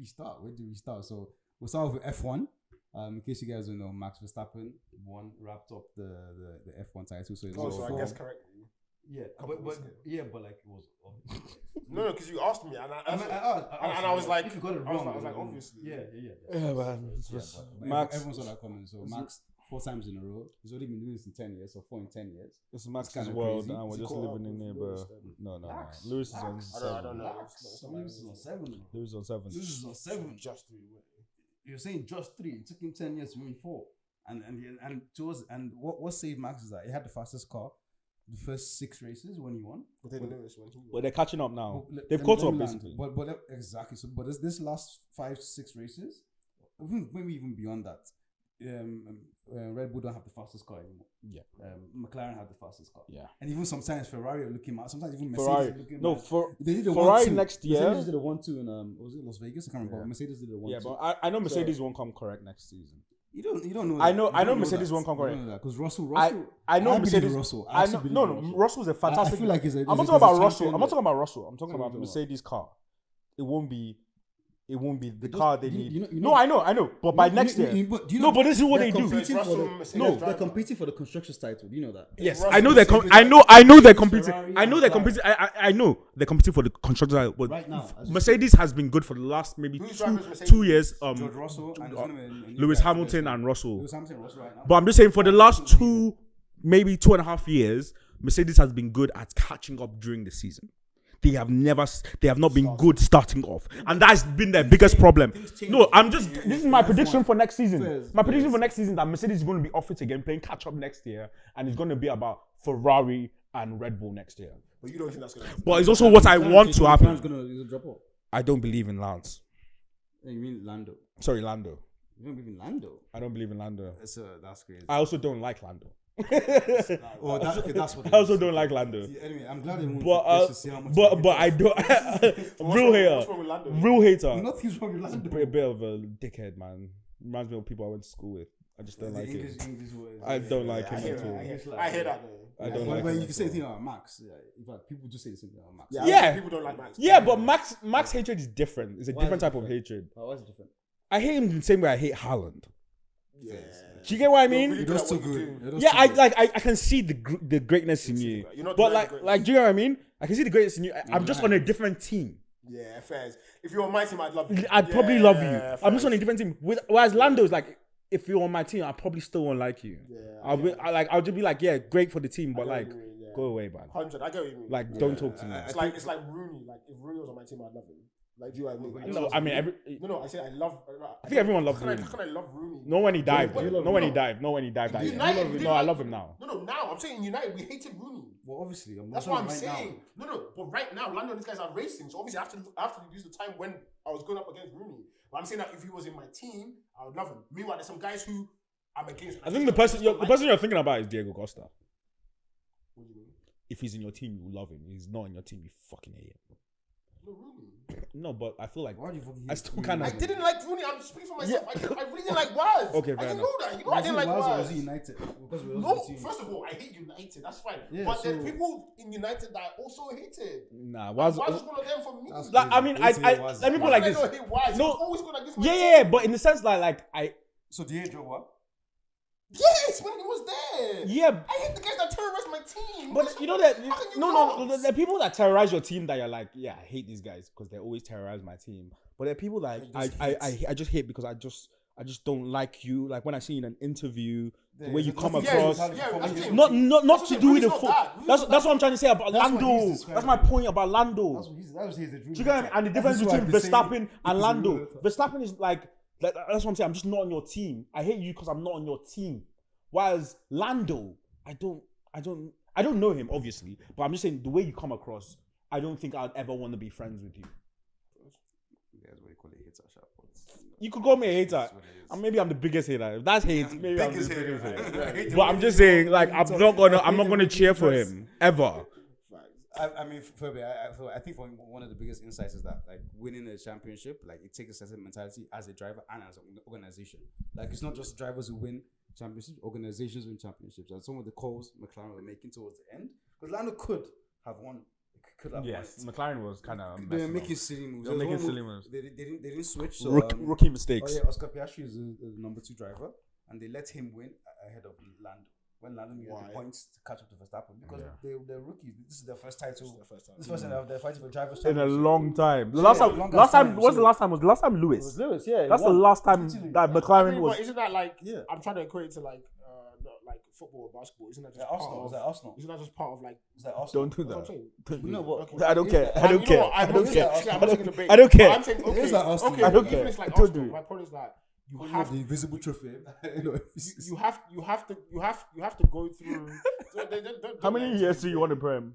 start? So we'll start with F1. In case you guys don't know, Max Verstappen wrapped up the F1 title. So I guess correctly. Yeah, but like it was. No, because you asked me, and I was like, if you got it wrong, I was like, obviously. Yeah, man. Max, everyone's on that comment. So Max 4 times in a row. He's already been doing this in 10 years, so 4 in 10 years. It's Max's world, and we're just living in there, bro. No. Lewis is on 7. I don't know. Lewis is on 7. Lewis is on 7. Just 3. You're saying just 3. It took him 10 years to win 4. And what saved Max is that he had the fastest car the first 6 races when he won. But they're catching up now. They've caught up basically. But exactly. So, but this last 5 to 6 races, maybe even beyond that, Red Bull don't have the fastest car anymore. Yeah. McLaren had the fastest car. Yeah. And even sometimes Ferrari are looking mad. Sometimes even Mercedes Ferrari. are looking No, mad. for They did the Ferrari 1-2. next year. Mercedes did a 1-2 in was it Las Vegas? I can't remember. Yeah. Mercedes did a 1-2. Yeah, but I know Mercedes won't come correct next season. You don't know. I know Mercedes won't come correct. Because Russell. I know Mercedes. Russell. Russell's a fantastic. I feel like he's I'm not talking about Russell. I'm not talking about Russell. I'm talking about Mercedes car. It won't be the car they need. No, I know. But by next year, but this is what they do. They're competing for the constructors title. Do you know that? Yes, I know they're. I know they're competing. I know they're competing. I know they're competing for the constructors title. But right now, Mercedes has been good for the last maybe 2 years. George Russell and Lewis Hamilton and Russell. Lewis Hamilton, Russell right now. But I'm just saying for the last 2, maybe 2.5 years, Mercedes has been good at catching up during the season. They have not been good starting off, and that's been their biggest problem. No, this is my prediction for next season. My prediction for next season that Mercedes is going to be off it again, playing catch up next year, and it's going to be about Ferrari and Red Bull next year. But you don't think that's going to happen? But it's also what I want to happen. Gonna drop off. I don't believe in Lance. You mean Lando? Sorry, Lando. You don't believe in Lando? I don't believe in Lando. That's crazy. I also don't like Lando. That's what I also don't like Lando. Anyway, I'm glad they won't But to see how much but I don't. Real hater. What's wrong with Lando? Real hater. Nothing's wrong with Lando. A bit of a dickhead, man. Reminds me of people I went to school with. I just don't like it. I don't like him at all. I hear that. I don't like him. him. You can say the thing about Max. In fact, people just say the same thing about Max. Yeah. People don't like Max. Yeah, but Max hatred is different. It's a different type of hatred. Why is it different? I hate him the same way I hate Haaland. Yeah. Do you get what I mean? Really It does too good. Yeah, I can see the greatness in you. But like, do you know what I mean? I can see the greatness in you. I'm just on a different team. Yeah, fairs. If you're on my team, I'd love you. I'd probably love you. I'm just on a different team. Whereas Lando's like, if you're on my team, I probably still won't like you. Yeah. I'll just be like, yeah, great for the team, but like, go away, man. 100. I get what you mean. Like, don't talk to me. It's like Rooney. Like, if Rooney was on my team, I'd love him. Like, do you know what I mean? No, I mean, I say I love. I think everyone loves Rooney. How can I love Rooney? No, when he dived. United, No, now I'm saying United, we hated Rooney. Well, obviously, That's what I'm saying. No, but right now, Lando and these guys are racing. So obviously, I have to use the time when I was going up against Rooney. But I'm saying that if he was in my team, I would love him. Meanwhile, there's some guys who I'm against. I think the person you're thinking about is Diego Costa. What do you mean? If he's in your team, you love him. If he's not in your team, you fucking hate him. No, Rooney. No, but I feel like why do you fucking I still kind of. I didn't like Rooney. I'm speaking for myself. I really didn't like Waz. Okay, I fair didn't enough. know that. You know I didn't like Waz. Was United? No, first of all, I hate United. That's fine. Yeah, but there's people in United that I also hated. Nah, Waz is one of them for me. Like, I mean, let me put it like this. No, always gonna give yeah, but in the sense like I. So do you hate Joe what? Yes, when he was there. Yeah, I hate the guys that terrorize my team. but you know that no, there are people that terrorize your team that you're like, yeah, I hate these guys because they always terrorize my team. But there are people that I just hate because I just don't like you. Like when I see you in an interview, the way you come across, not to do with the foot. That's what I'm trying to say about Lando. That's my point about Lando. That was his dream. Do you get me? And the difference between Verstappen and Lando. Verstappen is like that's what I'm saying. I'm just not on your team. I hate you because I'm not on your team. Whereas Lando, I don't know him obviously, but I'm just saying the way you come across, I don't think I'd ever want to be friends with you. That's what you call a hater, you could call me a hater. And maybe I'm the biggest hater. If that's hate, maybe I'm the biggest hater. But I'm just saying, like, I'm not gonna cheer for him ever. I mean, I think one of the biggest insights is that like winning a championship, like it takes a certain mentality as a driver and as an organization. Like it's not just drivers who win championships, organizations win championships. And some of the calls McLaren were making towards the end, because Lando could have won could have Yes, won it. McLaren was kind of They were making silly moves. They were There was making one silly move- moves. They didn't switch. So, Rookie mistakes. Oh yeah, Oscar Piastri is the number 2 driver, and they let him win ahead of Lando. When Lando needed the points to catch up to Verstappen because they're rookies. This is their first title. This is the first time they're fighting for drivers' In a championship. long time. The Yeah, last time, longest last time, time, what's the so- last time? Was the last time It Lewis? was Lewis, yeah. That's the last time Literally. that I McLaren mean, was. but isn't that like? Yeah. I'm trying to equate it to like football or basketball. Isn't that just Yeah, part Arsenal. of? Was that Arsenal? Isn't that just part of like? Was that Arsenal? Don't do That's what I'm that. saying. Don't do No, that. but I don't care. I don't You know care. what? I I'm don't not care. taking- I'm I not don't taking the bait. I don't care. But I'm saying, okay, It is like Arsenal. okay, I don't even care. it's like Don't Arsenal. do it. My point is that you You have have the invisible trophy. you have to go through. How many years do you want to Prem?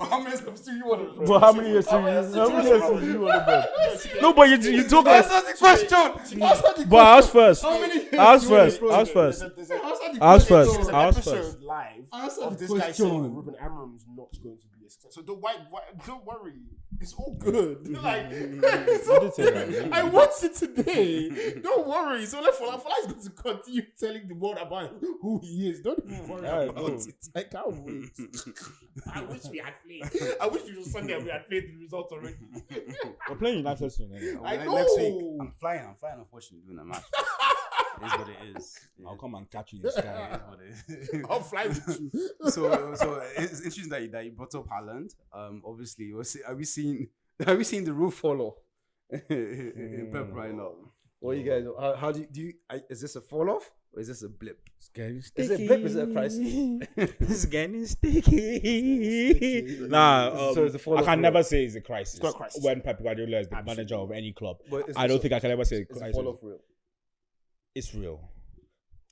How many steps do you want to But how many years do you? How many years do you want to Prem? No, but you talk like. Answer the question. Answer the But I was first. How many years I was do you want first. to I was first. Answer the I was question. first. There's an I was episode first. live Answer of the this guy saying question. Ruben Amorim's not going to be a success. So don't worry. It's all good. Like it's all did say that, good. didn't I you? watched it today. Don't worry. So Fala is going to continue telling the world about who he is. Don't even worry Yeah, about no. it. I can't wait. I wish we had played. I wish it was Sunday and we had played the results already. We're playing United soon. Anyway. I Next week, know. I'm flying, unfortunately, doing a match. It is what it is. I'll come and catch you in the sky. It is what it is. I'll fly with you. So it's interesting that you brought up Haaland. Obviously, are we seeing the roof fall off in Pep right now? What you guys? How do you? Is this a fall off or is this a blip? It's getting Is sticky. it a blip? Is it a crisis? It's getting sticky. Nah, So it's a fall I off can or- never say it's a crisis. It's not a crisis. When Pep Guardiola is the Absolutely. manager of any club, But is I it don't so- think I can ever say Is it's a a crisis. fall off real? It's real.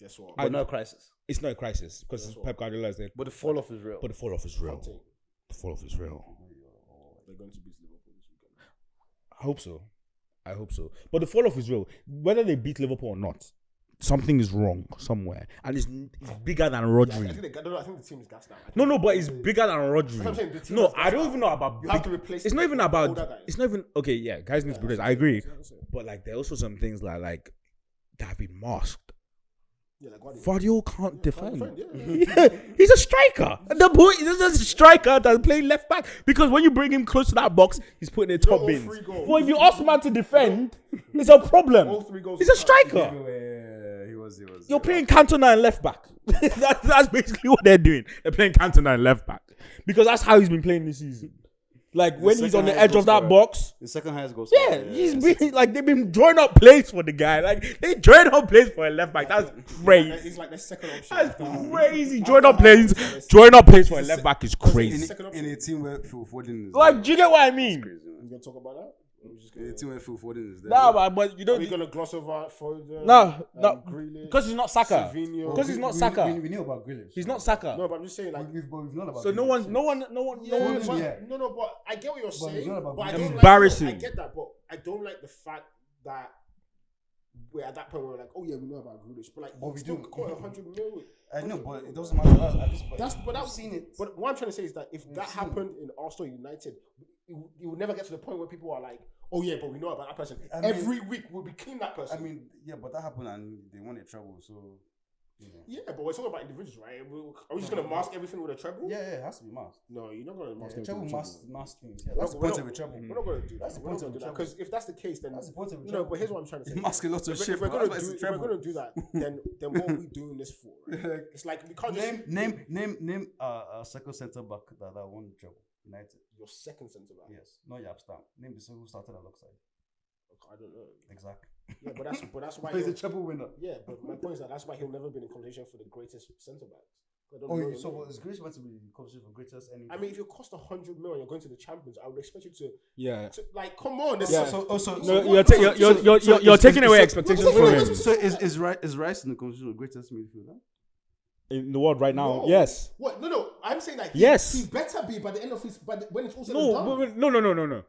Guess what? I- But not a crisis. It's not a crisis because That's what- Pep Guardiola is there. But the fall off is real. But the fall off is real. Hot take. The fall off is real. They're going to beat Liverpool this weekend. I hope so. I hope so. But the fall off is real. Whether they beat Liverpool or not, something is wrong somewhere, and it's bigger than I Rodri. think the team is gassed now. No, but it's bigger than That's what I'm saying, the Rodri. team No, is I don't gassed even know about. You have to replace. It's not even older about. guys. It's not even okay. Yeah, guys need to be replaced. I agree, That's what I'm saying. but like there are also some things like that have been masked. Yeah, like Guardiola. Vardio can't defend. Yeah. Yeah, he's a striker. The boy is a striker that's playing left back because when you bring him close to that box, he's putting in top all bins. 3 goals. But if you ask man to defend, it's a problem. All 3 goals. He's a were striker. Yeah, he was. You're playing Cantona and left back. That's basically what they're doing. They're playing Cantona and left back because that's how he's been playing this season. Like when he's on the edge of that box. The second highest goal. Yeah, he's been like they've been drawing up plays for the guy. Like they drawing up plays for a left back. That's crazy. He's like the second option. That's crazy. Drawing up plays for a left back is crazy. in a team where Phil Foden is Like, do you get what I mean? crazy, man. You gonna talk about that? Or we just In a gonna, team where Phil Foden is there. Nah, man, but you are we don't. gonna gloss over Foden? No, Grealish, because he's not Saka. Savinho. Because he's not Saka. We knew about Grealish. He's not Saka. No, but I'm just saying like. We've known about. So no Grealish. one. Yeah, Foden, but, yeah. no, but I get what you're But it's saying. not about But I Grealish. don't Embarrassing. Like, I get that, but I don't like the fact that we're at that point where we're like, oh yeah, we know about Grealish, but like, But we we still do. caught 100 million. I know, but it doesn't matter. At this point, But I've that's seen it. But what I'm trying to say is that if that seen it. happened in Arsenal United, it would never get to the point where people are like, oh yeah, but we know about that person. I mean- Every week we'll be clean that person. I mean, yeah, but that happened and they won a treble, so you know. yeah, but we're talking about individuals, right? Are we just gonna mask everything with a treble? Yeah, it has to be masked. No, you're not gonna mask Yeah, everything treble with a mask things. Yeah, We're that's the not- point we're of a not- treble. We're not gonna do that. That's the We're point not of gonna do a that treble. because if that's the case, then That's the point of a no. treble. But here's what I'm trying to say. You mask a lot of If shit. we're bro. gonna That's why do, it's if a we're treble. gonna do that, then what are we doing this for? Right? It's like we can't just Name second centre back that won the treble. United. your second centre back. Yes, not Yap Stam. Name the second who started alongside. I don't know. Exactly. Yeah, but that's why. He's a he'll- treble winner. Yeah, but my point is that that's why he'll never been in conversation for the greatest centre backs. I don't Oh, know. so is Grealish meant to be considered for greatest? Any? I mean, if you cost 100 million, you're going to the champions. I would expect you to Yeah. like, come on. This Yeah. is, No, you're taking away expectations from him. So is Rice in the conversation of greatest midfielder? In the world right now, No. yes. What? No. I'm saying that Yes. he better be by the end of his. When it's all said and done. No.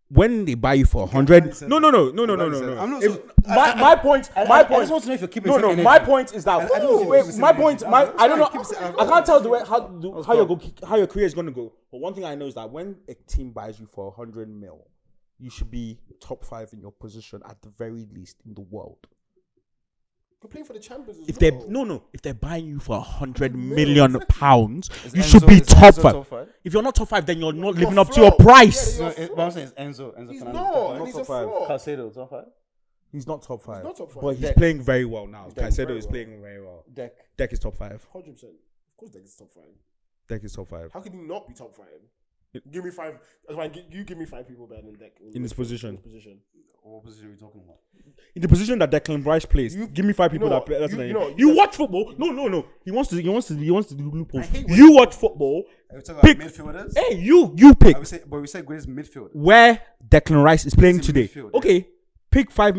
When they buy you for 100, no. I'm not. My point. I just want to know if you're keeping. No. energy. My point is that. I don't Wait, think my it's point. energy. I don't know. Keep it- I can't tell the way how your career is going to go. But one thing I know is that when a team buys you for 100 mil, you should be top 5 in your position at the very least in the world. We're playing for the champions as If well. they're if they're buying you for £100 million, you Is should be Enzo top top 5. five? If you're not top 5, then you're not living You're up to your fraud. price. Yeah, What I'm saying is Enzo. He's Fernandez not, and not he's top a five. fraud. Caicedo top 5. He's not top 5. not top five. But he's Deck. playing very well now. playing Caicedo very is well. playing very well. Deck. Is top 5. 100%. Of course, Deck is top 5. Deck is top 5. How can he not be top 5? Give me 5. You give me 5 people better than Deck In his position. In his position. What position are we talking about? In the position that Declan Rice plays, give me 5 people know that what? play. That's You- what I you mean. know, You that's- watch football? No. He wants to do loopholes. hate when You watch football. Are we talking Pick. about midfielders? Hey, you pick We say greatest midfielder. where Declan Rice is playing He's in today. midfield, yeah. Okay, pick 5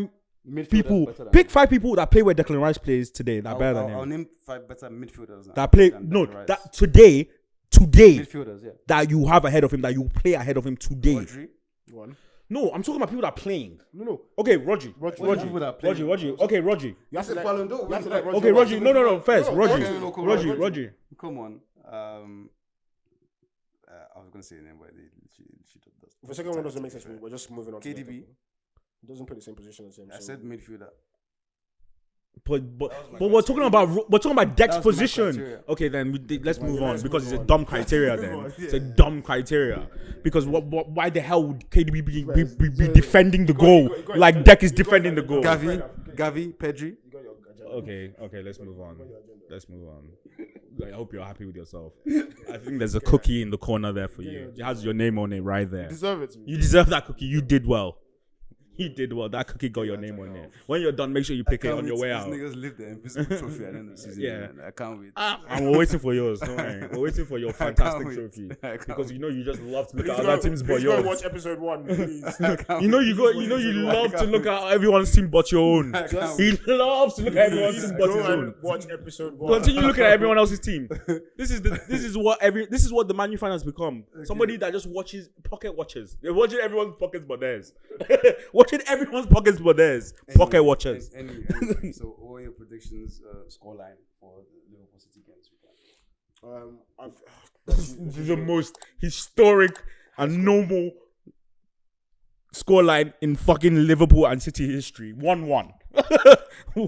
Midfielders people. better than Pick him. 5 people that play where Declan Rice plays today. That are better than I'll him. name 5 better midfielders now. That play than no. Declan Rice. That today. Midfielders, yeah. That you have ahead of him. That you play ahead of him today. Rodri. One. No, I'm talking about people that are playing. No. Okay, Rodri. People that play. Rodri. Okay, Rodri. You have to let Ballon d'Or. you have to let Okay, Rodri. No. First, No, Rodri. no, Rodri. Come on. I was gonna say a name, but she does. The second one doesn't make sense to me. We're just moving on. to KDB. the second. He doesn't play the same position as him. I so- said midfielder. But my we're talking about Deck's That was my position. criteria. Okay, then let's move on let's because move it's a on. dumb criteria. Then it's a dumb criteria because why the hell would KDB be defending the goal you got- like Deck is defending the goal? Gavi, Pedri. You got your agenda. Okay, let's move on. Let's move on. I hope you're happy with yourself. I think there's a cookie in the corner there for you. It has your name on it right there. Deserve it. You deserve that cookie. You did well. You did well. That cookie got your name on it. When you're done, make sure you pick it on your way out. These niggas live the invisible trophy at the end of the season. Yeah. Man. I can't wait. And we're waiting for yours. Don't worry. We're waiting for your can't fantastic wait. trophy I can't because you know you just love to look Please at other teams but please go and yours. watch episode 1, please. You know you love to look at everyone's team but your own. can't He loves to look at everyone's team but his Go own. and watch episode 1. Continue looking at everyone else's team. This is what the Man U fan has become. Somebody that just watches pocket watches. They're watching everyone's pockets but theirs. Watching everyone's pockets but theirs. Pocket watchers. Anyway, so what are your predictions, scoreline for the Liverpool City games? This is the most historic and normal scoreline in fucking Liverpool and City history. 1-1. 1-1. I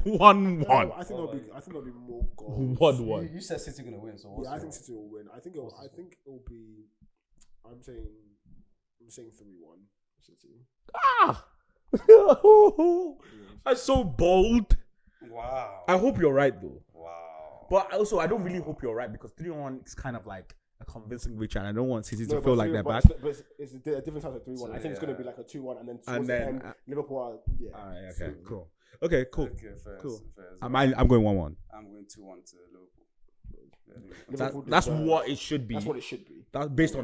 think there'll be more goals. 1-1. You said City gonna win, so what's Yeah, I your- think City will win. I think it'll be. I'm saying 3-1 City. That's so bold. Wow. I hope you're right though. Wow. But also, I don't really hope you're right because 3-1 is kind of like a convincing victory, and I don't want City to No, feel but like three- they're but back. it's a different type of 3-1. I think it's going to be like a 2-1, and then towards And the then, end, Liverpool are, yeah. Alright, okay, cool. Okay, cool. Okay, fair. Cool. Fair. I'm going 1-1. I'm going 2-1 to Liverpool. That's deserve- what it should be. That's what it should be. That's based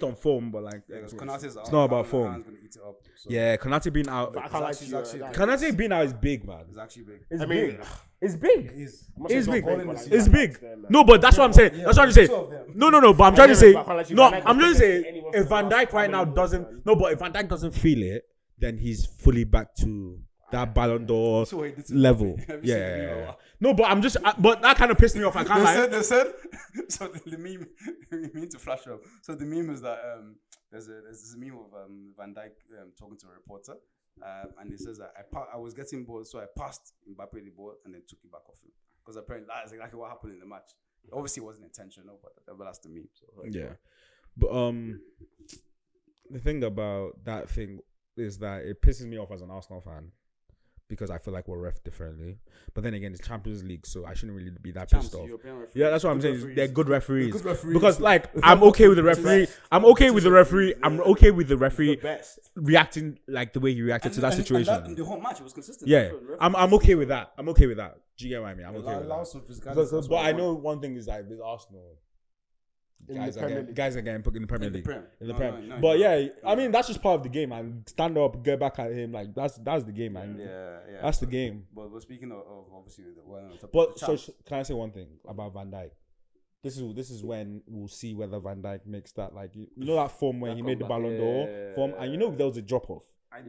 on form, but like Because Konate's out. it's not about Haaland's form. gonna eat it up. So Yeah, Konate being out. But I can't lie to He's you. actually- Konate being out is big, man. It's actually big. It's I mean, big. It's big. He's I'm not saying It's big. not great, but like, It's yeah, big. them, man. No, but that's what I'm saying. That's what I'm saying. two of them. No. But I'm trying to say. but I can't let you- No, Van Dijk I'm trying to doesn't say fit anyone if for Van the last Dijk right now how many doesn't. years, man? No, but if Van Dijk doesn't feel it, then he's fully back to that Ballon d'Or So he did to level. Have you seen the Yeah. meme? No, but I'm just. But that kind of pissed me off. I can't lie. They said. So the meme, we need to flash up. So the meme is that there's this meme of Van Dijk talking to a reporter, and he says that I was getting bored, so I passed Mbappe the ball and then took it back off him because apparently that's exactly what happened in the match. Obviously, it wasn't intentional, but that's the meme. So Yeah, but the thing about that thing is that it pisses me off as an Arsenal fan because I feel like we're ref differently. But then again, it's Champions League, so I shouldn't really be that pissed off. Yeah, that's what I'm saying. They're good referees. Because like I'm okay with the referee. I'm okay with the referee. I'm okay with the referee Best. reacting like the way he reacted to that situation. the whole match it was consistent. Yeah, I'm okay with that. I'm okay with that. Do you get what I mean? I'm okay with Allow that. some physicality. But I know one thing is like with Arsenal, In the guys are Premier getting League. guys are getting put in the Premier In the League. Prem. In the No, Prem. no, But no. yeah, I mean that's just part of the game, man. Stand up, get back at him, like that's the game, man. Yeah. That's the game. But speaking of obviously the one on top But of the so champs, can I say one thing about Van Dijk? This is when we'll see whether Van Dijk makes that like you know that form when he made the Ballon d'Or form, and you know there was a drop off.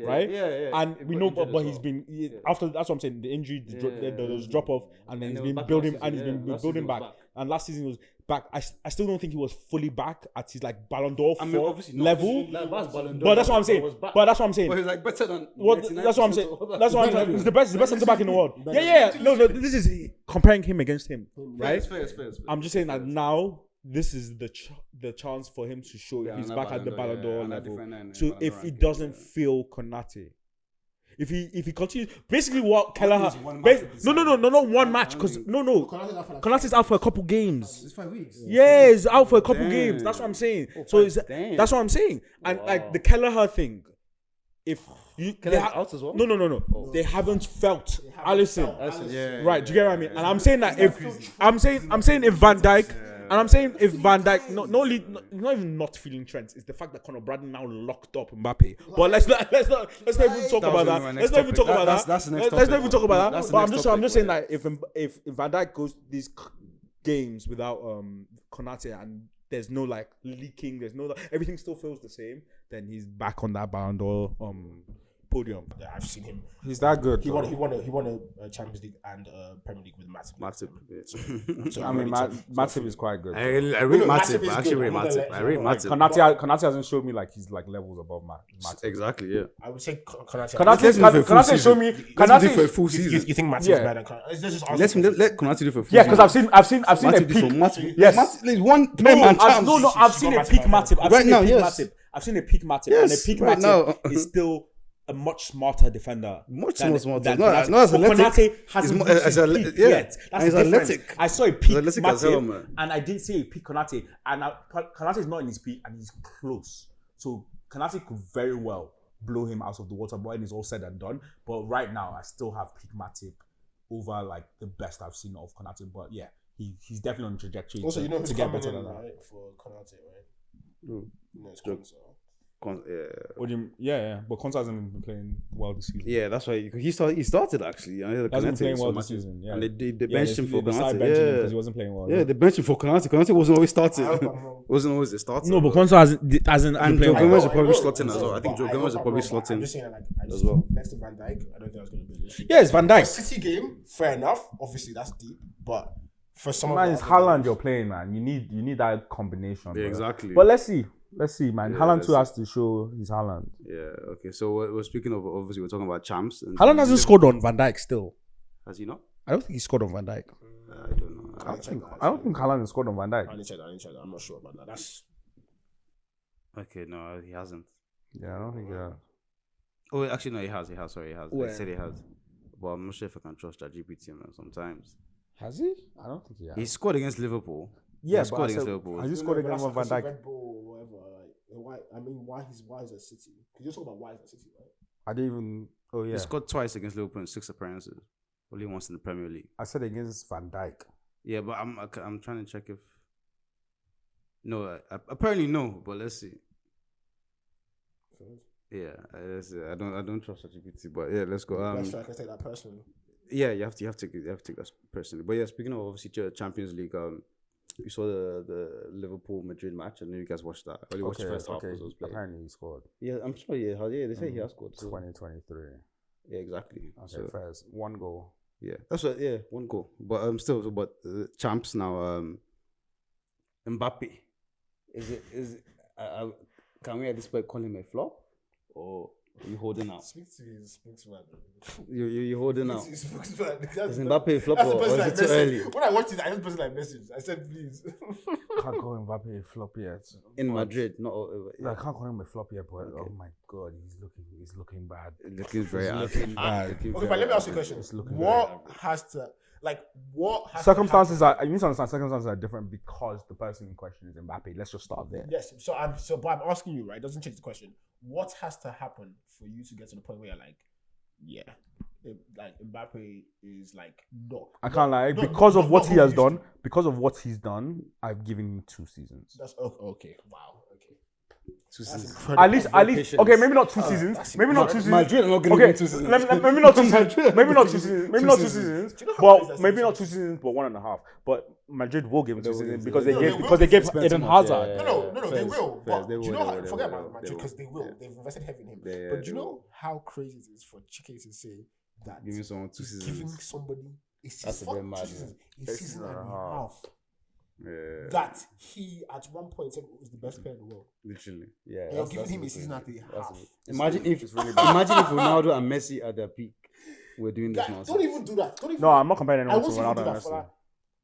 right? Yeah. And He we got know, injured but as he's well. been after. That's what I'm saying. The injury, there was yeah. drop off, and then And he's he was been back building, last and he's season, been yeah. Last building season he was back. back. And last season he was back. I still don't think he was fully back at his like Ballon d'Or I mean, obviously not. level. Like, Ballon d'Or But that's what I'm level, saying. was back. But that's what I'm saying. But he's like better than. That's what I'm saying. 99% of That's what I'm saying. He's the best centre back in the world. Yeah. No. This is comparing him against him, right? It's fair. I'm just saying that now this is the chance for him to show Yeah, he's on back that at the Ballon Ballon d'Or, d'Or on that level. different So Ballon if d'Or he ranking, doesn't feel Konate, if he continues, basically what Kelleher, not one match, because Konate's out for a couple games. It's 5 weeks. Yeah, he's out for a couple Damn. games. That's what I'm saying. Oh, So it's, damn. that's what I'm saying. And like the Kelleher thing, if you Kelleher's out as well? no, they haven't felt Allison. Yeah. Right, do you get what I mean? And I'm saying that if I'm saying if Van Dijk, and I'm saying if Van Dijk, not even not feeling Trent, it's the fact that Conor Bradley now locked up Mbappe. But let's not even talk about that. Let's not even talk about that. That's the next Let's not even talk about that. That's the But next I'm just saying topic, that if Van Dijk goes these games without Konate and there's no like leaking, there's no everything still feels the same, then he's back on that Ballon d'Or podium. Yeah, I've seen him. He's that good. He won a Champions League and Premier League with Matip. Matip. I mean, Matip is quite good. I rate Matip Matip. is I actually good. rate I'm not Matip. gonna I rate let- Matip. Konate hasn't showed me like he's like levels above Matip. Exactly. Yeah. I would say Konate. Konate showed me. Let's do for a Konate, full season. You think Matip Yeah. is better than Konate? Let's just ask Let Konate do for a full yeah, season. because I've seen a Matip do for peak. Matip. Yes. Matip is one man chance. No, I've seen a peak Matip. I've Right seen now, a peak yes. Matip. I've seen a peak Matip, and a Yes, peak right Matip now. is still a much smarter defender. Much than- more smarter. than No, Konate. not as But athletic. Konate hasn't He's more- reached as his ale- peak yeah. yet. That's And he's the difference. athletic. I saw a peak athletic as hell, Matip, man. and I didn't see a peak Konate. And Konate is not in his peak, and he's close. So Konate could very well blow him out of the water, but when it's all said and done. But right now, I still have peak Matip over like the best I've seen of Konate. But yeah, he's definitely on the trajectory Also, you know to who's get coming better in than that. right, for Konate, right? Who? No, it's Joke. Konsa. What do you, yeah. But Konsa hasn't been playing well this season. Yeah, that's why he started actually. He hasn't been playing well this season. Yeah. And they benched him for started Konate. benching him Yeah. because he wasn't playing well. Yeah, they benched him for Konate. Konate wasn't always starting. I hope I'm wrong. Wasn't always the starter. No, but Konsa hasn't And been Joe playing Gomez well. will probably slot in as well. I think Joe Gomez will probably slot I'm in. just saying, like, as well. Next to Van Dijk, I don't think that's going to be an issue. Yeah, it's Van Dijk. City game, fair enough. Obviously, that's deep, but for some of Man, the it's other Haaland games- you're playing, man. You need that combination. Yeah, bro. exactly. But let's see, man. Yeah, Haaland let's too has to show his Haaland. Yeah, okay. So we're speaking of, obviously, we're talking about champs. And Haaland hasn't scored on Van Dijk still. Has he not? I don't think he scored on Van Dijk. I don't know. I don't think Haaland has scored on Van Dijk. I need to check that. I'm not sure about that. That's Okay, no, he hasn't. Yeah, I don't think. Oh, actually, no, he has. Sorry, he has. Where? They said he has. But I'm not sure if I can trust ChatGPT, man, sometimes. Has he? I don't think he has. He scored against Liverpool. Yeah, he scored against Liverpool. Has he scored but against that's Van like Dijk? Red Bull or whatever. Like, why he's at City? Because you're talking about why he's at City, right? I didn't even. Oh yeah. He scored twice against Liverpool in 6 appearances. Only once in the Premier League. I said against Van Dijk. Yeah, but I'm trying to check if. No, apparently no. But let's see. Yeah, let's see. I don't trust ChatGPT, but yeah, let's go. That's right. I can take that personally. Yeah, you have to take that personally. But yeah, speaking of obviously Champions League, you saw the Liverpool Madrid match. I know you guys watched that. I only watched the first half as I was playing. Apparently he scored. Yeah, I'm sure. Yeah, they say he has scored. So. 2023. Yeah, exactly. Okay, So, first one goal. yeah, that's what. Yeah, one goal. But still, but champs now. Mbappe. Is it? Can we at this point call him a flop, or are you holding out? Speak to his spokesman. You holding out? Speak to his spokesman. Is Mbappe a flop That's the or person is I it too messaged. early? When I watched it, I just posted like message. I said, please. Can't call Mbappe a flop yet. In Madrid, not. I can't call him a flop yet, but oh my god, he's looking bad. Looking very looking bad. Okay, but let me ask you a question. looking What has to Circumstances you need to understand circumstances are different because the person in question is Mbappe. Let's just start there. Yes. But I'm asking you, right? It doesn't change the question. What has to happen for you to get to the point where you're like, yeah, like Mbappe is like not. I can't lie, because of what he has done, because of what he's done, I've given him 2 seasons. That's okay. Wow. Okay. That's seasons. incredible. At least, okay, maybe not 2 seasons. Maybe not 2 seasons. Madrid are not gonna Okay, give 2 seasons. maybe not 2 seasons. Maybe not 2 seasons. Maybe not 2 seasons. Do you know how crazy But that maybe season not 2 is? seasons, but 1.5. But Madrid will give him 2 will seasons give because him they 2 gave seasons. they gave Spend too Eden much, Hazard. No, they will. But they do you will, know they how? will, Forget they about will, Madrid they because will, they will. they will. They've invested heavy in him. Yeah, But do you they know will. how crazy it is for Chike to say that Giving someone 2 he's giving seasons. somebody a That's season, a bit fuck mad, 2 seasons, a man. season and a half. Yeah, That he at one point said was the best player in the world. literally. Yeah, And you're giving him a season at the half. Imagine if Ronaldo and Messi at their peak were doing this Guys, nonsense. don't even do that. Don't even. No, I'm not comparing I anyone to won't even do Ronaldo that. and Messi.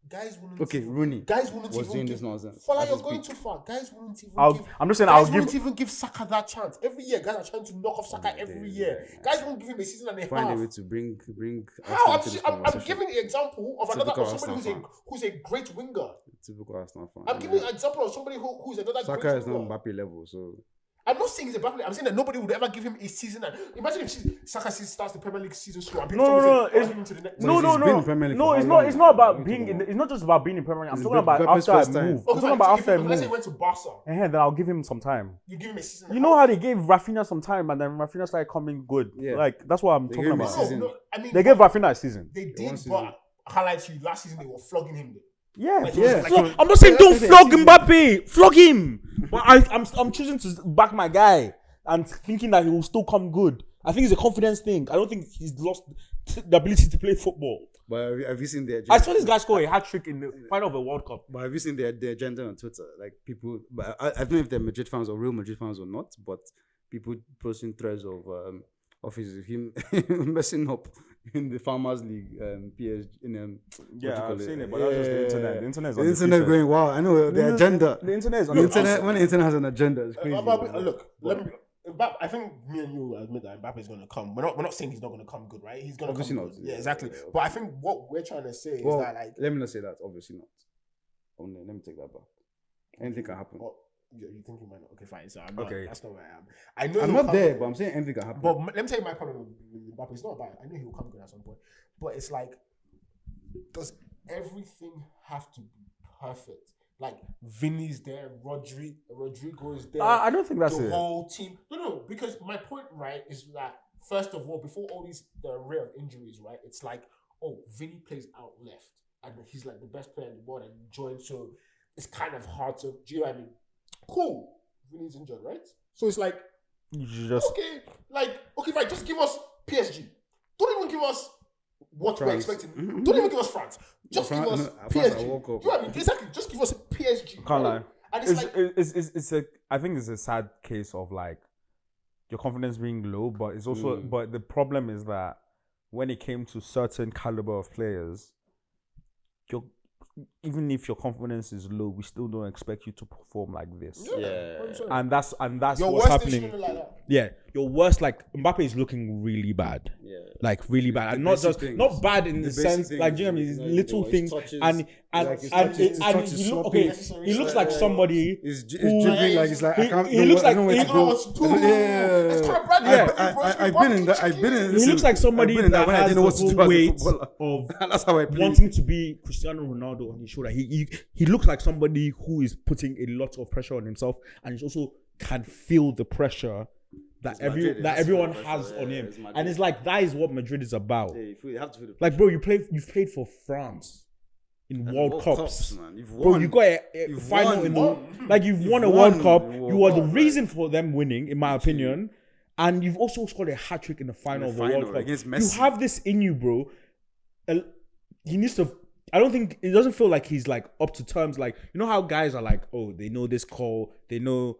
Guys wouldn't. Okay, even, Rooney Guys wouldn't was even doing give, this nonsense. Fala, at you're his going peak. too far. Guys wouldn't even give. I'm just saying I'll Guys wouldn't give. even give Saka that chance. Every year, guys are trying to knock off Saka every year. Guys won't give him a season and a Find a way half. to bring. How? Arsenal to this I'm conversation. giving an example of another Typical of somebody Arsenal who's a great winger. Typical Arsenal fan. I'm giving an example of somebody who's another Saka great is not winger. Mbappe level, so I'm not saying he's a bad player. I'm saying that nobody would ever give him a season. And imagine if Saka starts the Premier League season slow. And people No, say, give him to the next. No, he's been in Premier League for it's how not. long? It's not about What are you being. talking about? It's not just about being in Premier League. I'm It's talking about Mbappe's after I first time. move. I'm Okay, talking about after I let's say he move. went to Barca. And then I'll give him some time. You give him a season. You know how they gave Rafinha some time, and then Rafinha started coming good. Yeah. Like that's what I'm They talking gave him a about. season. No, I mean They gave Rafinha a season. they one did, season. but highlights you last season they were flogging him. Yeah, Like, yeah. like, I'm not saying don't That's flog the Mbappe. Flog him. But I'm choosing to back my guy and thinking that he will still come good. I think it's a confidence thing. I don't think he's lost the ability to play football. But have you seen the agenda? I saw this guy score a hat trick in the final of a World Cup. But have you seen the agenda on Twitter? Like people, but I don't know if they're Madrid fans or real Madrid fans or not. But people posting threads of him messing up in the Farmers League, PSG. Yeah, I've seen it, but that's just the internet. The internet's The on internet going, wow, I know the agenda. The internet is on The the internet, when the internet has an agenda, it's crazy. look, Mbappe, I think me and you admit that Mbappe is going to come. We're not saying he's not going to come good, right? He's going to Obviously come not. good. Yeah, exactly. But I think what we're trying to say is that like, let me not say that. Obviously not. Let me take that back. Anything can happen. you think he might not? Okay, fine. So Okay. that's not where I am. I know I'm he'll not come there, good. but I'm saying anything can happen. But let me tell you my problem with Mbappe. It's not bad. I know he will come good at some point. But it's like, does everything have to be perfect? Like Vinny's there, Rodrigo is there. I don't think that's the it. whole team. No, because my point, right, is that first of all, before all the array of injuries, right, it's like, oh, Vinny plays out left, and he's like the best player in the world, and he joined, so it's kind of hard to. Do you know what I mean? Cool, Vinny's injured, right? So it's like, You just okay, fine, just give us PSG. Don't even give us what France. we're expecting. Don't even give us France. Just give us PSG. France Do are you World know Cup. what I mean? Exactly. Just give us PSG. can't lie. And it's like, It's a. I think it's a sad case of like your confidence being low, but it's also. But the problem is that when it came to certain caliber of players, even if your confidence is low, we still don't expect you to perform like this. Yeah. And that's your what's worst is happening. shouldn't like that. Yeah, your worst, like Mbappe is looking really bad. Yeah. Like really bad, and The not basic just things. not bad in the The basic sense, things, like do you know what I mean? you know, Little his things, touches, and like his touches he look sloppy. he looks like somebody. It's who- dribbling like it's like I can't. he looks like- I don't know where he- to I don't know go. what to do. Yeah. It's Conor Bradley. I've been in that. I've been in. He looks like somebody I've been in that when I has didn't know what the to do whole as a weight footballer. of That's how I play. wanting to be Cristiano Ronaldo on his shoulder. He looks like somebody who is putting a lot of pressure on himself, and he also can feel the pressure that Madrid, that it's everyone pressure, has on yeah, him. it's Madrid. And it's like that is what Madrid is about. Yeah, you have to feel the Like, bro, you've played for France in World Cups. man. You've Bro, won. you got a You've final won. in the like you've won a won World Cup. the You World are the Cup, reason for them winning, in my opinion. And you've also scored a hat trick in the final of the final World Cup. against You Messi. have this in you, bro. He needs to. I don't think it doesn't feel like he's like up to terms. Like, you know how guys are like, oh, they know this call, they know.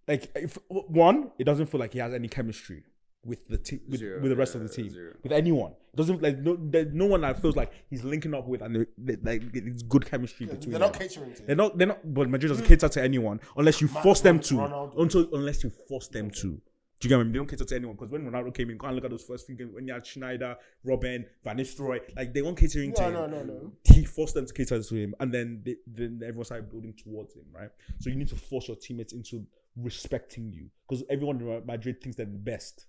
Like, if one, it doesn't feel like he has any chemistry with the team, with the rest of the team, with anyone. It doesn't like there's no one that feels like he's linking up with, and like it's good chemistry between They're them. not catering to. They're not. But Madrid doesn't cater to anyone unless you force them to. Ronaldo. Unless you force them to. Do you get me? They don't cater to anyone, because when Ronaldo came in, go and look at those first few games when you had Schneider, Robben, Van Nistelrooy, like they weren't catering to him. No. He forced them to cater to him, and then everyone started building towards him, right? So you need to force your teammates into respecting you, because everyone in Madrid thinks they're the best.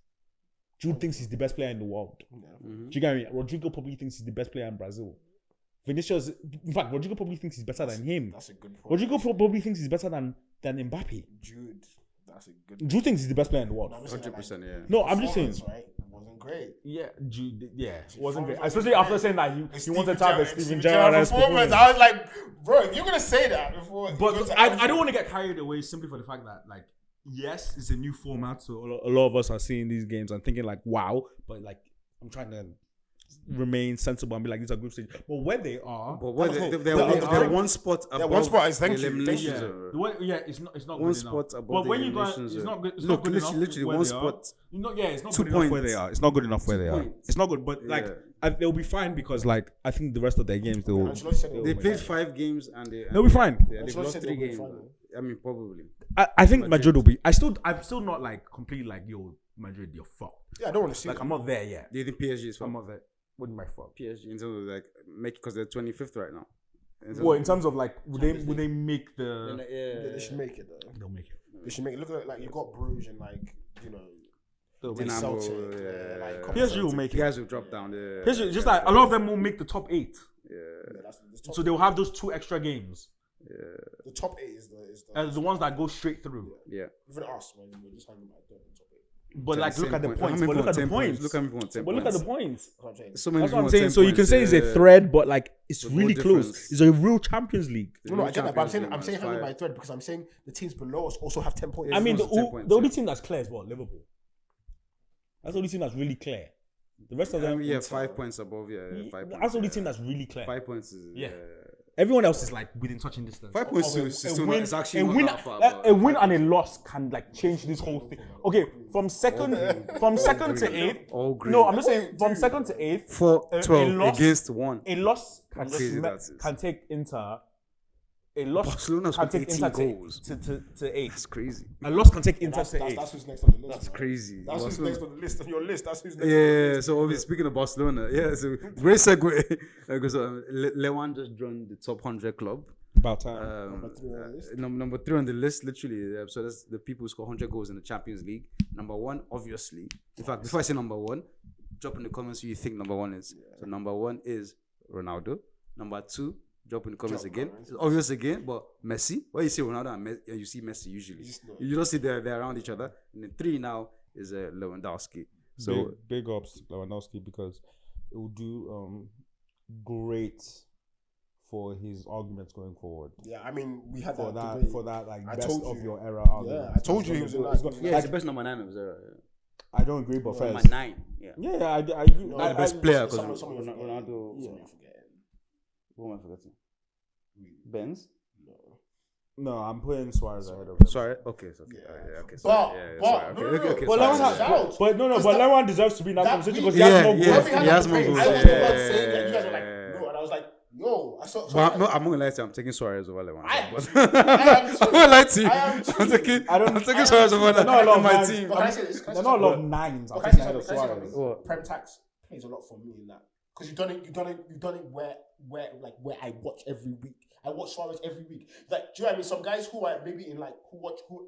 Jude thinks he's the best player in the world. Do you get me? Rodrigo probably thinks he's the best player in Brazil. Vinicius, in fact, Rodrigo probably thinks he's better than him. That's a good point. Rodrigo probably thinks he's better than Mbappe. Jude. That's a good. Do you think he's the best player in the world? No, I'm just saying, 100%, yeah. No, I'm just saying. performance, right? It wasn't great. Yeah, it wasn't great. Performance Especially wasn't after great. saying that he Steven wanted to have a Gerrard- Steven Gerrard Gerrard performance. I was like, bro, if you're gonna say that before, But I don't want to get carried away simply for the fact that, like, yes, it's a new format, so a lot of us are seeing these games and thinking like, wow, but like, I'm trying to remain sensible and be like, these are group stage. But where they are, But what they're they're one spot above one spot is the thank you. elimination yeah, zone. it's not One good spot enough. above But the when you go, elimination it's zone. not good. It's Look, not good enough. literally where one they are. spot. It's not 2 good enough where points. they are. It's not good enough where they are. points. It's not good, but like they'll be fine because like I think the rest of their games they'll. Ancelotti said They played 5 games and They'll be fine. They've Ancelotti lost said 3 they'll be games. fine. I mean, probably. I think Madrid will be. I'm still not like completely like yo Madrid, you're fucked. Yeah, I don't want to see. Like I'm not there yet. Do you think PSG is I'm from not there. What do you mean by fuck? PSG in terms of like make because they're 25th right now? Well, in terms of like, would they make the? Yeah, they should make it though. They'll make it. They should make it. Look at like you've got Bruges and like They'll make it. Dynamo, Celtic, like, PSG will make You it. guys will drop down. PSG, just like a lot of them will make the top 8, that's the top. so they'll have those 2 extra games, The top 8 is the the ones that go straight through. Yeah. even us when we're just having like the top 8. But like, look at the How points. many But look at the 10 points. Look at me on 10 But look at the points. points. That's what I'm saying. So many That's what I'm people saying. on 10 So you can say it's a points, thread, but like it's With really no close. difference. It's a real Champions League. No, I get that, but I'm saying Champions I'm League, having man, my thread because I'm saying the teams below us also have 10 points. Yeah, I mean, it's 10 points, the only yeah. team that's clear is what Liverpool. That's the only team that's really clear. The rest of them, 5 points above. Yeah, 5 points. that's the only team that's really clear. 5 points is Yeah. Everyone else is like within touching distance. 5 points is still not. It's actually not that far. but a win and a loss can like change this whole thing. Okay, from second to 8th. All green. No, I'm just saying from second to 8th. 4-12 loss- against 1. A loss can, How crazy that is. can take Inter. A loss Barcelona's can got take 18 Inter goals. to 8. That's crazy. A loss can take Inter to 8. That's who's next on the list. That's man. crazy. That's who's Barcelona- next on the list. On your list, that's who's next. Yeah, so obviously speaking of Barcelona, yeah, so great segue because Lewandowski just joined the top 100 club. About time. Number 3 on the list, literally. So that's the people who score 100 goals in the Champions League. Number 1, obviously. In fact, before I say number 1, drop in the comments who you think number 1 is. So number 1 is Ronaldo. Number 2, drop in the comments again. It's obvious again, but Messi. When you see Ronaldo and Messi, you see Messi usually. You don't see they're around each other. And then 3 now is Lewandowski. So big ups to Lewandowski because it will do great for his arguments going forward. Yeah, I mean, we had For that. that, debate. for that, like I best told of you. your era argument. Yeah, I told you he was in that. yeah, it's the best number 9 of Zero. I don't agree, but Number first. 9. Yeah. Yeah, I agree. No, I- the best player because Some you're forgetting. Ronaldo. Some you're forgetting. Who am I forgetting? Benz. No, I'm putting Suarez ahead of him. Sorry. Okay. So, Yeah. okay. But- Sorry. Yeah, but- sorry. no, Okay. no, Okay. But sorry, Lewan sorry. Shout. but no, Because but that- Lewan deserves to be in that that conversation we- because he has Yeah, more yeah. goals. When we had He that has more debate, goals. I was Yeah. about saying that you guys were like, no, and I was like, yo, I saw. But I'm not gonna lie to you. I'm taking Suarez over Lewandowski. I am But too. I am too. I'm gonna lie to you. I am too. I'm taking. I don't- I'm taking I am Suarez too. over They're not a lot of my nines. team. But can I say this? Can I They're say not a lot something? of 9s. But I'm can I taking say ahead of something? Can I say Suarez. something? What? Prem tax plays a lot for me in that because you've done it where I watch every week. I watch Suarez every week. Like, do you know what I mean? Some guys who are maybe in like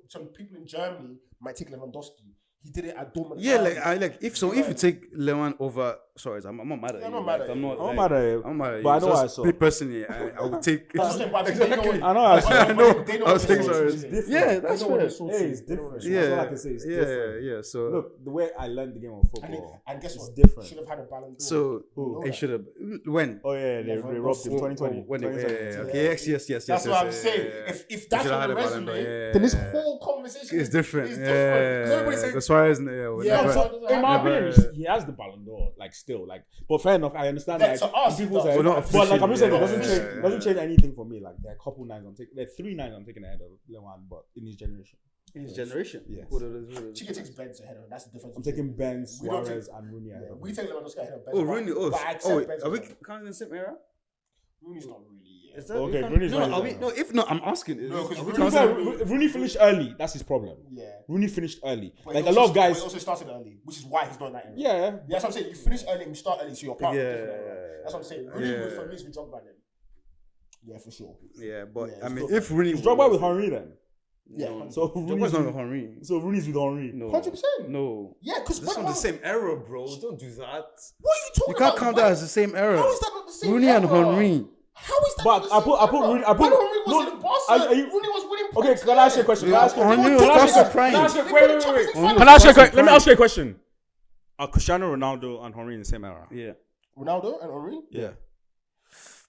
some people in Germany might take Lewandowski. He did it at Dortmund. Yeah, if you take Lewan over Suarez, I'm not mad at Yeah, you. I'm not mad at I'm you. not. I'm mad at him. I'm mad at you. But I know what I Just saw. me personally, I would take. That's what I'm saying, but I think they know. I know I saw. I know. They know I was what thinking the Suarez. source is. Yeah, that's They know what fair. the source Hey, is. it's They know what the different. source is. That's all I can say. It's different. Yeah. So Look, the way I learned the game of football. And guess It's what? different. Should have had a Ballon d'Or. So Who? he should have. When? Oh yeah, they robbed him. 2020. When? 2017. Okay. Yes. That's what I'm saying. If that's Should have on the had a Ballon d'Or, resume, yeah. then this whole conversation It's different. It's different. 'Cause everybody's saying, The Suarez. Yeah. Yeah, never- so- In my Never- opinion, he has the Ballon d'Or, like still, like. But fair enough, I understand. Yeah, Like to us, in people's it does. head, But not but like I'm just saying, it officially, doesn't change anything for me. Like there are a couple 9s I'm taking, there are 3 9s I'm taking ahead of Lewan, but in his generation, In his generation. Yes. Chica takes Benz ahead of him. That's the difference. I'm taking Ben, We don't Suarez, and Rooney ahead of We him. take Lewandowski ahead of Benz. Oh, Rooney. But I accept Benz Are we ahead of him. counting the same era? Rooney's not really. Yeah. Is that- Okay, we can't- Rooney's no, not are we, either. no, if not, I'm asking. No, 'cause Are we Rooney's To be counting- fair, Rooney finished early. That's his problem. Yeah. Rooney finished early. But Like he a lot also- of guys. but he also started early, which is why he's not in that era. Yeah, That's what I'm saying. You finish early and you start early, so you're part of a Yeah, different era. That's what I'm saying. Rooney yeah. would for me is be Drogba then. Yeah, for sure. Yeah, but Yeah, I it's mean, Drogba. if Rooney is Drogba with Henry then? Yeah, No. So Drogba's Rooney's not with, with Henry. so Rooney's with Henry. No, 100%. No, Yeah, because this is from the same era, bro. Don't do that. What are you talking You about? can't count that as the same era. How is that not the same Rooney era? and Henry. How is that But not the I same put era? Rooney. I put When Henry was no, in Barca, are you- Rooney was winning Okay, can I ask you a question? Can I ask you a Henry question? was past Can I ask you a prime. wait. Henry Can I ask you a was question? Let me prime. ask you a question. Are Cristiano Ronaldo and Henry in the same era? Yeah. Ronaldo and Henry. Yeah.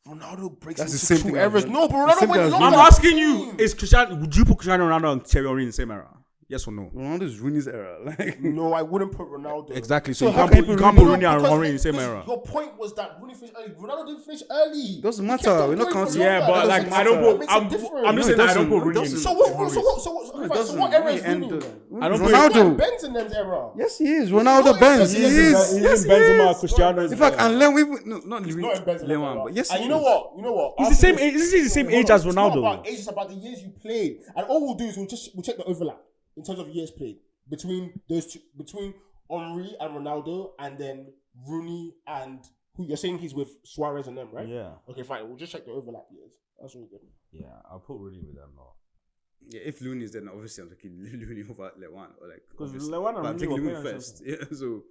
Ronaldo breaks That's the into same two thing eras. as- No, but the Ronaldo same went thing as longer. I'm Ronaldo. asking you, is Cristiano? Would you put Cristiano Ronaldo and Thierry Henry in the same era? Yes or no? Ronaldo's Rooney's era. Like, No, I wouldn't put Ronaldo. Exactly. So, So you how can't can put, you you put can't put Rooney? Rooney and Because- Henry in the same because era. Your point was that Rooney finished early. Ronaldo didn't finish early. Doesn't He matter. kept on We're not going for counting- longer. Yeah, but That like doesn't I don't matter. put. Makes it different. I'm just No, saying it I don't put doesn't. Rooney. It in. doesn't. So No, it what doesn't. era is And, Rooney? Ronaldo. He's Ronaldo. Benz in them's era. Yes, he is. Ronaldo Benz. He Yes, is. He's Yes, in he Benzema, is. Cristiano. In fact, and Len, not He's not in Benz in them Lewan, era. but yes, And he you know is. what? You know what? He's the same age. This is the same age as It's not Ronaldo. about age. It's about the years you played. And all we'll do is we'll check the overlap in terms of years played between those two, between Henry and Ronaldo, and then Rooney and who you're saying he's with Suarez and them, right? Yeah. Okay, fine. We'll just check the overlap years. That's all good. Yeah, I'll put Rooney with them now. Yeah, if Looney is then obviously I'm taking Looney over Lewan or like Because obviously. Lewan and But I'm Rooney taking were Looney playing first. Yeah, so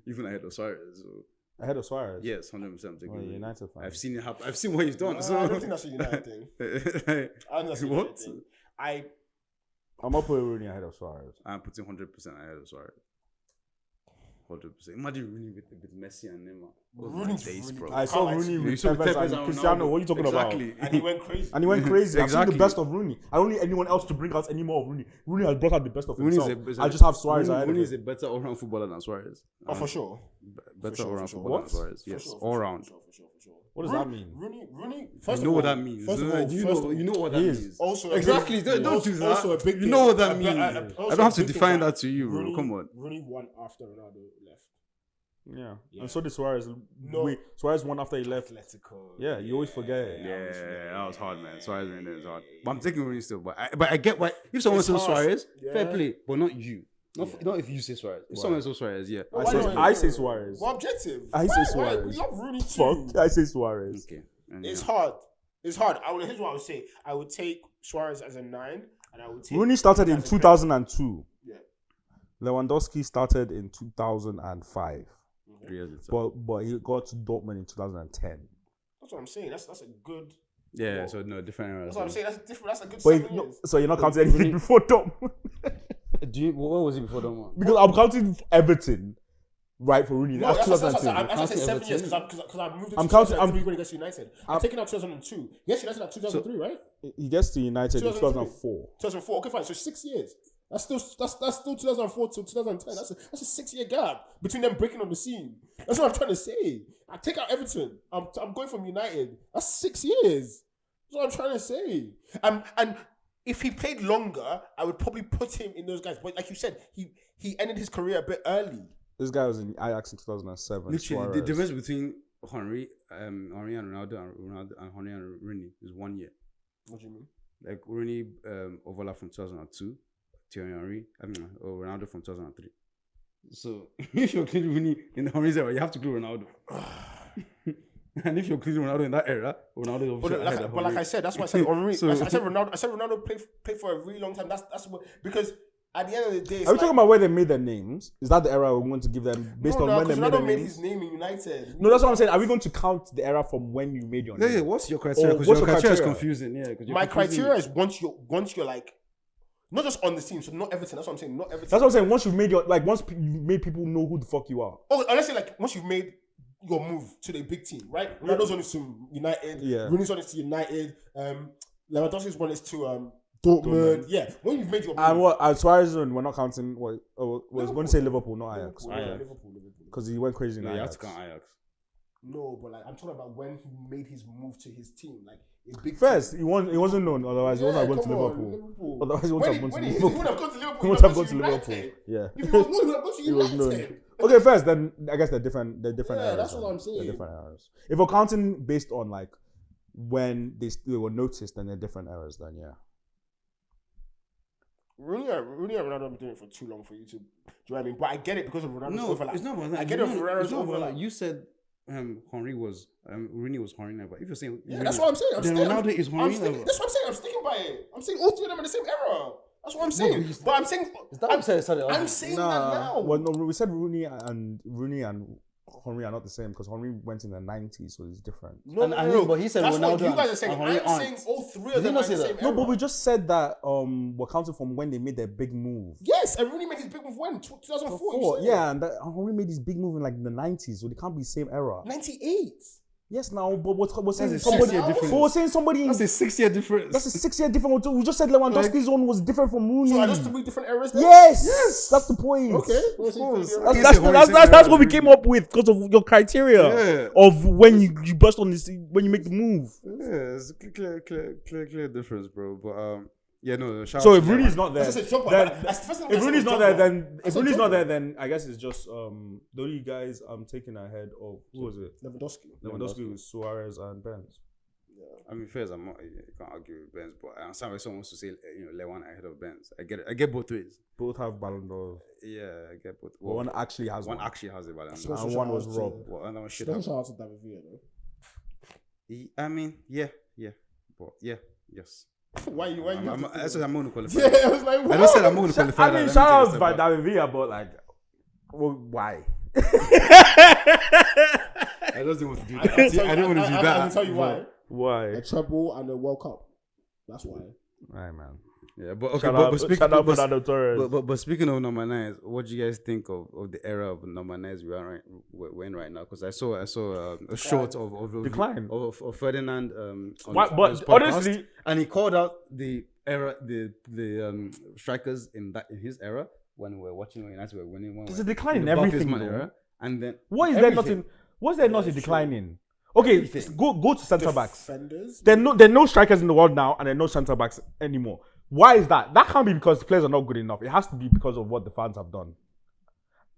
even ahead of Suarez. So Ahead of Suarez. yes, 100%. I'm taking Oh, Looney. United fan. I've seen it happen. I've seen what he's done. So I don't think that's a United thing. I don't think that's a What? United thing. I'm not putting Rooney ahead of Suarez. I'm putting 100% ahead of Suarez. 100%. Imagine Rooney with Messi and Neymar. Those are Rooney's days, really bro. good. I saw Can't Rooney actually- with You saw Tevez Tevez and and Cristiano. Ronaldo. What are you talking Exactly. about? And he went crazy. And he went crazy. I've seen Exactly. the best of Rooney. I don't need anyone else to bring out any more of Rooney. Rooney has brought out the best of Rooney's himself. a- I just have Suarez ahead of Rooney is him. a better all-round footballer than Suarez. Oh, for sure. Better sure, all-round for sure. footballer What? than Suarez. For Yes, sure, all-round. For sure. What does that mean? Rooney. First You know of what all, that means. First of all, You know what that He is. means. Also, Exactly. Don't do that. Also a big You thing. know what that A- means. a- I also don't have a to big thing define that to you, bro. Rooney- Come on. Rooney won after Ronaldo left. Yeah. Yeah. And so did Suarez. No. Wait, Suarez won after he left. Atletico. Yeah, you always forget it. Yeah, that was hard, man. Suarez winning is hard. But I'm taking Rooney still. But I get why. If someone It's says harsh. Suarez, fair Yeah. play. But not you. Not if you say Suarez. If someone says Suarez, yeah. Why not? I say Suarez. Well, objective. I say Why? Suarez. We love Rooney too. Fuck. I say Suarez. Okay. And, It's yeah. hard. Here's what I would say. I would take Suarez as a 9, and I would take Rooney started in as a 2002. Yeah. Lewandowski started in 2005. 3 years later. But he got to Dortmund in 2010. That's what I'm saying. That's a good. Yeah, so no, different eras. That's what I'm saying. That's different. That's a good But 7 years. so you're not counting anything before Dortmund? What was it before that one? Because I'm counting Everton, right, for Rooney. No, That's that's what I'm 2010. saying. I said 7 Everton. years because I moved it I'm to counting- 2003 when he gets United. I'm taking out 2002. Yes, United at 2003, right? He gets to United in 2003. 2004. 2004. Okay, fine. So 6 years. That's still 2004 to 2010. That's a 6-year gap between them breaking on the scene. That's what I'm trying to say. I take out Everton. I'm going from United. That's 6 years. That's what I'm trying to say. And if he played longer, I would probably put him in those guys. But like you said, he ended his career a bit early. This guy was in Ajax in 2007. Literally, the Suarez. difference between Henry and Ronaldo and Henry and Rooney is 1 year. What do you mean? Like Rooney overlapped from 2002, Thierry Henry, Ronaldo from 2003. So if you're including Rooney in Henry's era, you have to include Ronaldo. And if you're including Ronaldo in that era, Ronaldo is obviously ahead of But like Henry. I said, that's why I said Henry. So- I said Ronaldo played for a really long time. That's what, because at the end of the day, it's Are we like, talking about where they made their names? Is that the era we want to give them based on when they because made their Ronaldo made names? his name in United. No, that's what I'm saying. Are we going to count the era from when you made your name? Yeah, what's your criteria? Oh, Because what's your your criteria is criteria? confusing. Yeah, 'cause you're My confusing criteria it. is once you're like, not just on the team, so not everything. That's what I'm saying. Not everything. That's what I'm saying. Once you've made your, like, once you made people know who the fuck you are. Oh, let's say like once you've made your move to the big team, right? Ronaldo's on his to United. Yeah. Rooney's on his to United. Lewandowski's on his to Dortmund. Yeah. When you've made your move. And what? Suarez, we're not counting. What? Was going to say Liverpool, not Ajax, Liverpool. because he went crazy in Yeah, you have Ajax. to count Ajax. No, but like I'm talking about when he made his move to his team, like a big First, team. he wasn't known. Otherwise, he wouldn't have gone to come on, Liverpool. Otherwise, he wouldn't have gone to He Liverpool. wouldn't have gone to Liverpool. He wouldn't have gone to United. Liverpool. Yeah. If he was known, he would have gone to He was known. United. Okay, first, then I guess they're different. They're different Yeah, eras. that's what then. I'm saying. They're different eras. If we're counting based on like when they were noticed, then they're different eras. Then yeah. Rooney and Ronaldo have been doing it for too long for you to. Do you know what I mean? But I get it because of Ronaldo's No, overlap. it's not about that. I get it. No, Ferreira's it's not about overlap. that. You said Henry was Rooney was Henry now, but if you're saying Yeah, that's what I'm saying. then Ronaldo is Henry now. That's what I'm saying. I'm sticking by it. I'm saying all three of them are the same era. That's what I'm saying. But I'm saying. Is that what you said? I'm saying that now. Well, no, we said Rooney and Henry are not the same because Henry went in the 90s, so it's different. No, but he said That's Ronaldo what you guys are saying. and Henry I'm aren't. saying all three Did of he them not are in say the that? same No, but era. we just said that we're counting from when they made their big move. Yes, and Rooney made his big move when? 2004. And Henry made his big move in like the 90s, so they can't be same era. 98. Yes, now, but we're saying That's a somebody. 6-year difference. But we're saying somebody. That's a 6-year difference. That's a 6-year difference. We just said Lewandowski's one was different from Rooney. So are those three different eras then? Yes, that's the point. Okay. Of course. That's what we came up with because of your criteria of when you burst on this, when you make the move. Yeah, it's a clear difference, bro. But yeah, no. So if Rooney's not there, If if Rooney's not there, then I guess it's just the only guys I'm taking ahead of who was it? Lewandowski with Suarez and Benz. I mean, first, you can't argue with Benz, but someone wants to say, Lewan ahead of Benz. I get it. I get both ways. Both have Ballon d'Or. Yeah, I get both. Well, one actually has one. Actually has the Ballon d'Or. And one was robbed. Well, another one should have. have. Shout out to David Villa, though. I mean, yeah. But yes. Why you? I said I'm going to qualify. Yeah, I was like, what? I just said I'm going to qualify. I mean, shout out to David Villa, but like, well, why? I don't want to do that. I don't want to do that. I can tell you why. Why? A treble and a World Cup. That's why. Right, man. Yeah, but okay. Shout But speaking of number 9s, what do you guys think of the era of number 9s we're in right now? Because I saw a short of decline of Ferdinand. But his podcast, honestly, and he called out the era, the strikers in his era when we were watching United were winning. There's a decline in everything. Era, and then what is there not in? What's there not a decline in? Okay, go to centre backs. There are no strikers in the world now, and there are no centre backs anymore. Why is that? That can't be because the players are not good enough. It has to be because of what the fans have done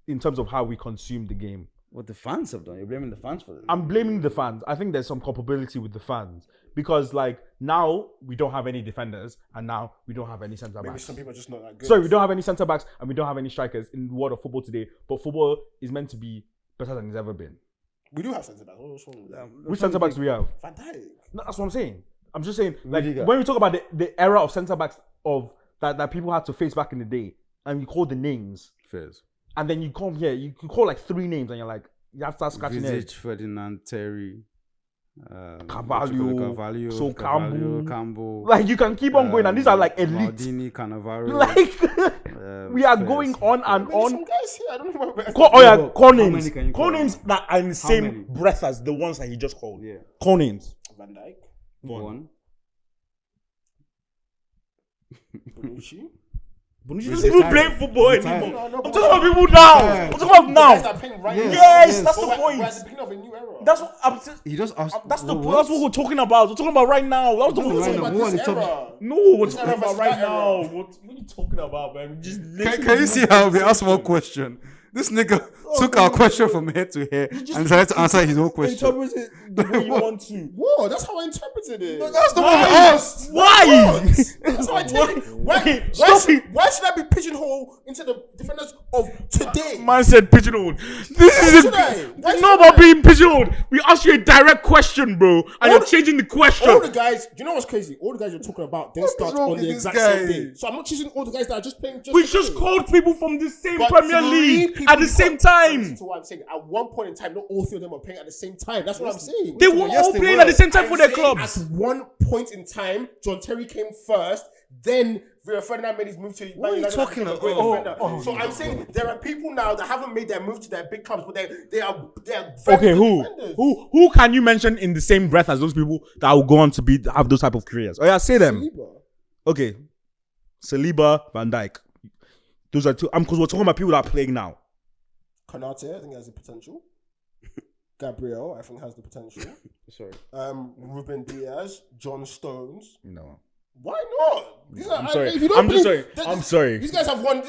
in terms of how we consume the game. What the fans have done? You're blaming the fans for this? I'm blaming the fans. I think there's some culpability with the fans because, like, now we don't have any defenders and now we don't have any centre backs. Maybe some people are just not that good. Sorry, we don't have any centre backs and we don't have any strikers in the world of football today. But football is meant to be better than it's ever been. We do have centre backs. Which centre backs do we have? Van Dijk. No, that's what I'm saying. I'm just saying, like, when we talk about the era of centre backs of that people had to face back in the day, and you call the names, Fairs. And then you come here, you can call like 3 names, and you're like, you have to start scratching it. Ferdinand, Terry, Carvalho, so Campbell. Like you can keep on going, and these are like elite. Maldini, Cannavaro. Like we are going on and on. Some guys here, I don't know. Call names. Call names that are in the same breath as the ones that he just called. Yeah. Call names. Van Dijk. One. Bonucci. Bonucci doesn't even play football anymore. I'm talking about people now. I'm talking about now. Yes, that's the point. We're at the beginning of a new era. That's what I'm saying. He just asked. That's the point. That's what we're talking about. We're talking about right now. That was the point. No, we're talking about right now. What are you talking about, man? Can you see how we asked one question? This nigga took our question from head to head and tried to answer his own question. Interpret it the way you want to. Whoa, that's how I interpreted it. No, that's the one we asked. Why? That's how I take it. Why should I be pigeonholed into the defenders of today? Man said pigeonholed. This is it's not about being pigeonholed. We asked you a direct question, bro, and you're changing the question. All the guys, do you know what's crazy? All the guys you're talking about didn't start on the exact same day. So I'm not choosing all the guys that are just playing. We just called people from the same Premier League at the same time. Listen to what I'm saying. At one point in time, not all 3 of them are playing at the same time. That's what I'm saying. They were all playing at the same time for their clubs. At one point in time, John Terry came first. Then Ferdinand made his move to Man United. What are you talking about? So I'm saying there are people now that haven't made their move to their big clubs, but they are very okay. good defenders. Who can you mention in the same breath as those people that will go on to have those type of careers? Oh yeah, say them. Saliba. Okay, Saliba, Van Dijk. Those are 2. Because we're talking about people that are playing now. Konate, I think has the potential. Gabriel, I think has the potential. Sorry. Ruben Diaz, John Stones. No. Why not? These are, I'm sorry. If you don't I'm sorry. These guys have won.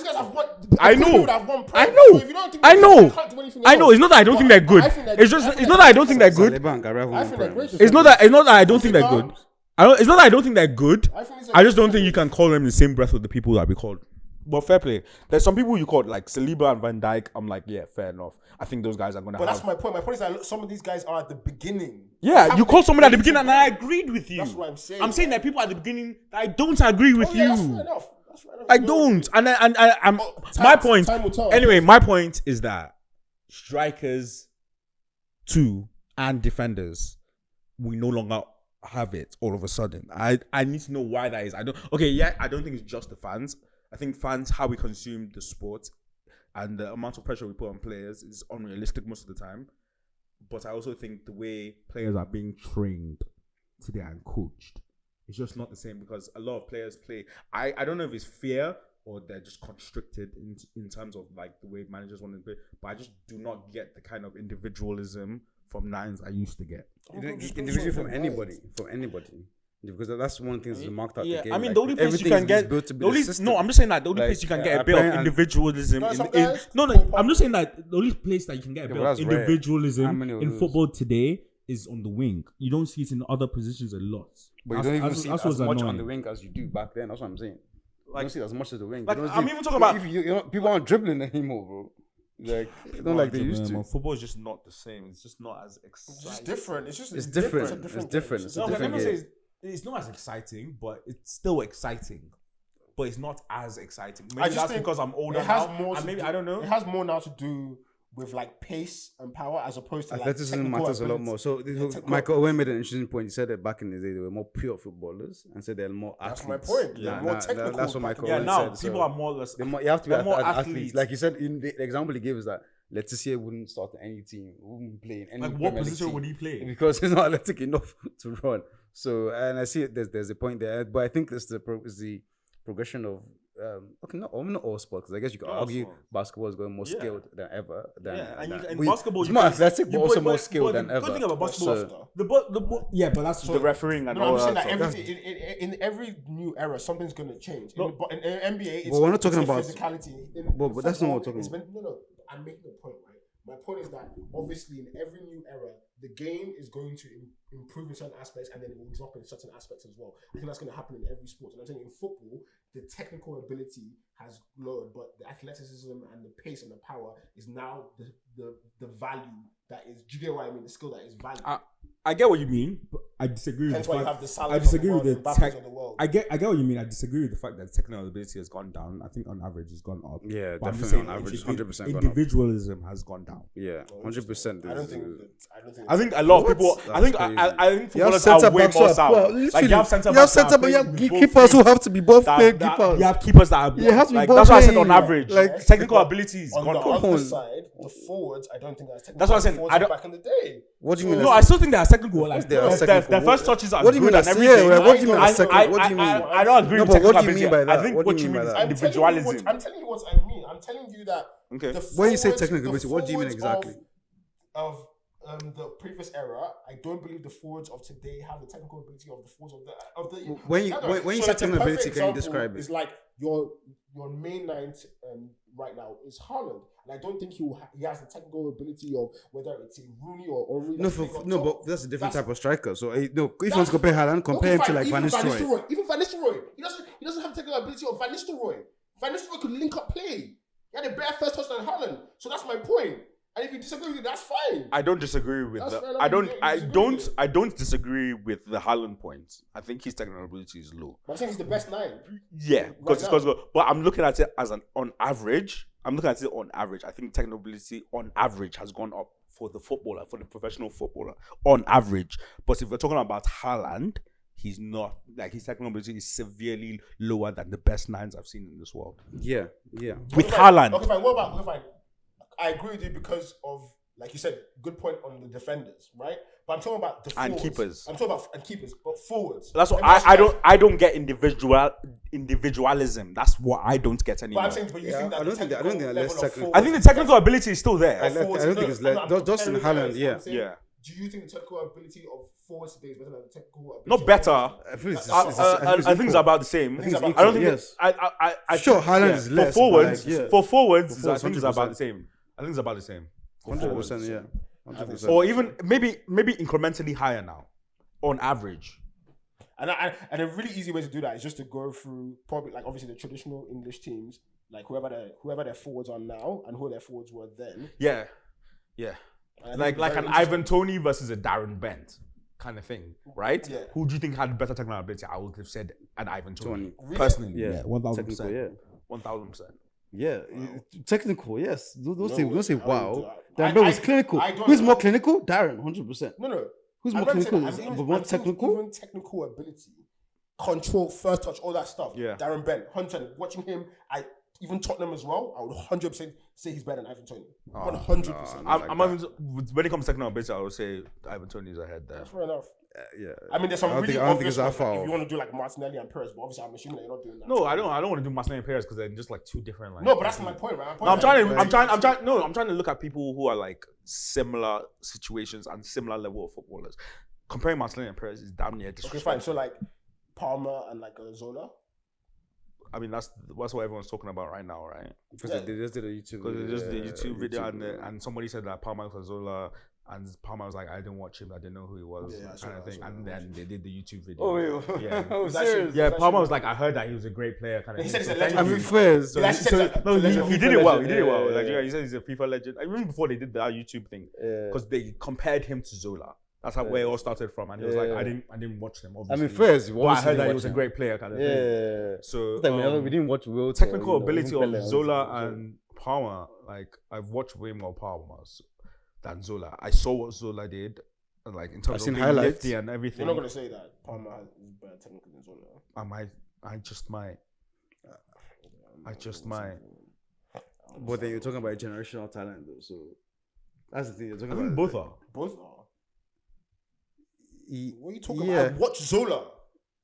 I know. I know. So if you don't think can't do anything else, I know. It's not that I don't think they're good. It's not that I don't think they're good. I think they're great. It's not that I don't think they're good. It's not that I don't think they're good. I just don't think you can call them in the same breath with the people that we called. But fair play. There's some people you called like Saliba and Van Dijk. I'm like, yeah, fair enough. I think those guys are gonna. But that's my point. My point is that some of these guys are at the beginning. Yeah, you called someone at the beginning, and I agreed with you. That's what I'm saying. I'm saying that people at the beginning, I don't agree with you. That's fair enough. I don't, and I'm my point. Time will tell. Anyway, my point is that strikers 2 and defenders, we no longer have it all of a sudden. I need to know why that is. I don't think it's just the fans. I think fans, how we consume the sport and the amount of pressure we put on players is unrealistic most of the time. But I also think the way players are being trained today and coached, it's just not the same, because a lot of players play. I don't know if it's fear or they're just constricted in terms of like the way managers want to play, but I just do not get the kind of individualism from nines I used to get. Individually from anybody. Because that's one thing that's marked out the game. I mean, like, the only place you can get I'm just saying that the only place you can get a bit of individualism I'm just saying that the only place that you can get a bit of individualism in football today is on the wing. You don't see it in other positions a lot. But you don't even see it as much on the wing as you do back then. That's what I'm saying. You don't see it as much as the wing. Like, I'm even talking about people aren't dribbling anymore, bro. Like, not like they used to. Football is just not the same. It's just not as exciting. It's just different. It's different. It's different. It's a different game. It's not as exciting, but it's still exciting. But it's not as exciting. Maybe that's because I'm older now. I don't know. It has more now to do with like pace and power as opposed to athleticism like matters a lot more. So Michael Owen made an interesting point. He said that back in the day they were more pure footballers and said they're more athletes. That's my point. Yeah, more technical. That's what Michael Owen said. People are more or less. You have to be more athletes. Like you said, in the example he gave is that Leticia wouldn't start any team, wouldn't play in any. Like what position would he play? Because he's not athletic enough to run. So, and I see it. There's a point there, but I think this is the progression of not all sports. Because I guess you could argue basketball is going more skilled than ever. And basketball, it's more athletic, but also more skilled than ever. Good thing about basketball, but that's the refereeing and all that. I'm saying that in every new era, something's going to change. In NBA, we're not talking about physicality. But that's not what we're talking about. No. I'm making a point, right? My point is that obviously in every new era, the game is going to improve in certain aspects and then it will drop in certain aspects as well. I think that's going to happen in every sport. And I'm saying in football, the technical ability has lowered, but the athleticism and the pace and the power is now the value that is. Do you get what I mean? The skill that is valued. I get what you mean, but I disagree with the fact. You have the Salahs I disagree of the with the Mbappes of the world. I get what you mean. I disagree with the fact that technical ability has gone down. I think on average it's gone up. Yeah, but definitely on average, 100% gone up. Individualism has gone down. Yeah, 100%. I don't think. I think a lot of people. I think footballers are way more sound. Like you have centre backs. You have keepers who have to be both playing keepers. You have keepers that are. You have to be like, both. That's why I said on average, like technical ability is gone up. up. On the other side, the forwards, I don't think that's technical. That's what I'm saying. I don't. Back in the day. What do you mean? No, I still think they are technical. Like their first touches are good and everything. What do you mean? I don't agree with technical ability. I think what you mean is individualism. I'm telling you what I mean. I'm telling you that. Okay. When you say technical ability, what do you mean exactly? Of the previous era, I don't believe the forwards of today have the technical ability of the forwards of the. When you say technical ability, can you describe it? It's like your main line right now is Haaland, and I don't think he has the technical ability of whether it's Rooney or Rooney. But that's a different type of striker. So if you want to compare Haaland, compare him to like Van Nistelrooy. Even Van Nistelrooy, he doesn't have the technical ability of Van Nistelrooy. Van Nistelrooy could link up play. He had a better first touch than Haaland. So that's my point. And if you disagree with it, that's fine. I don't disagree with I don't disagree with the Haaland point. I think his technical ability is low. But I'm saying he's the best 9. Yeah, because but I'm looking at it as on average. I think technical ability on average has gone up for the footballer, for the professional footballer, on average. But if we're talking about Haaland, he's not, like, his technical ability is severely lower than the best 9s I've seen in this world. Yeah. With Haaland. Okay, fine. What about I agree with you because of, like you said, good point on the defenders, right? But I'm talking about the forwards. And keepers. I'm talking about keepers, but forwards. That's what I don't get individualism. That's what I don't get anymore. But I'm saying, you think that I don't think they're less technical. I think the technical ability is still there. I don't think it's less. Just in Haaland, yeah. Do you think the technical ability of forwards today is better than the technical ability? Not better. I think it's about the same. I don't think. Yes. Sure, Haaland is less. For forwards, I think it's about the same. I think it's about the same. 100%, yeah. 100%. Or even maybe incrementally higher now, on average. And a really easy way to do that is just to go through probably, like, obviously the traditional English teams, like whoever their forwards are now and who their forwards were then. Yeah. Like an Ivan Toney versus a Darren Bent kind of thing, right? Yeah. Who do you think had better technical ability? I would have said an Ivan Toney. Really? Personally, Yeah, 1,000%. 1,000%. Yeah, technical, yes. Don't say wow. Darren Bell was clinical. Who's more clinical? Darren, 100%. No. Who's more clinical? More technical? Even technical ability, control, first touch, all that stuff. Yeah. Darren Bell, 100%. Watching him, even Tottenham as well, I would 100% say he's better than Ivan Toney. 100%. When it comes to technical ability, I would say Ivan Toney is ahead there. That's fair enough. Yeah. I mean, there's some really I don't think obvious it's that ones, far like, if off. you want to do like Martinelli and Perez, but obviously I'm assuming that you're not doing that. No, I don't want to do Martinelli and Perez because they're just like two different. Like, No, but that's my point, right? I'm trying to look at people who are like similar situations and similar level of footballers. Comparing Martinelli and Perez is damn near disrespectful. Okay, fine. So like Palmer and like Zola. I mean, that's what everyone's talking about right now, right? Because they just did a YouTube Because they just did a YouTube video and somebody said that Palmer was Zola, and Palmer was like, I didn't watch him, I didn't know who he was, kind of thing. And then they did the YouTube video. Oh, wait. Yeah. Oh, serious? Yeah, Palmer was like, I heard that he was a great player, kind of He thing. said he's a legend. I mean, first. He did it well. He did it well. Yeah. Like, he said he's a FIFA legend. I remember before they did that YouTube thing, because they compared him to Zola. That's where it all started from, and he was like, I didn't watch them. Obviously. I mean, first, but I heard that he was a great player, kind of thing. Yeah. So we didn't watch Will. technical ability of Zola and Palmer. Like I've watched way more Palmer than Zola. I saw what Zola did, like in terms of being highlights lifty and everything. You're not gonna say that Palmer is better technically than Zola. I just might. But then you're talking about generational talent, though. So that's the thing you're talking I about. think both are. Both are. What are you talking Yeah. about? I watched Zola.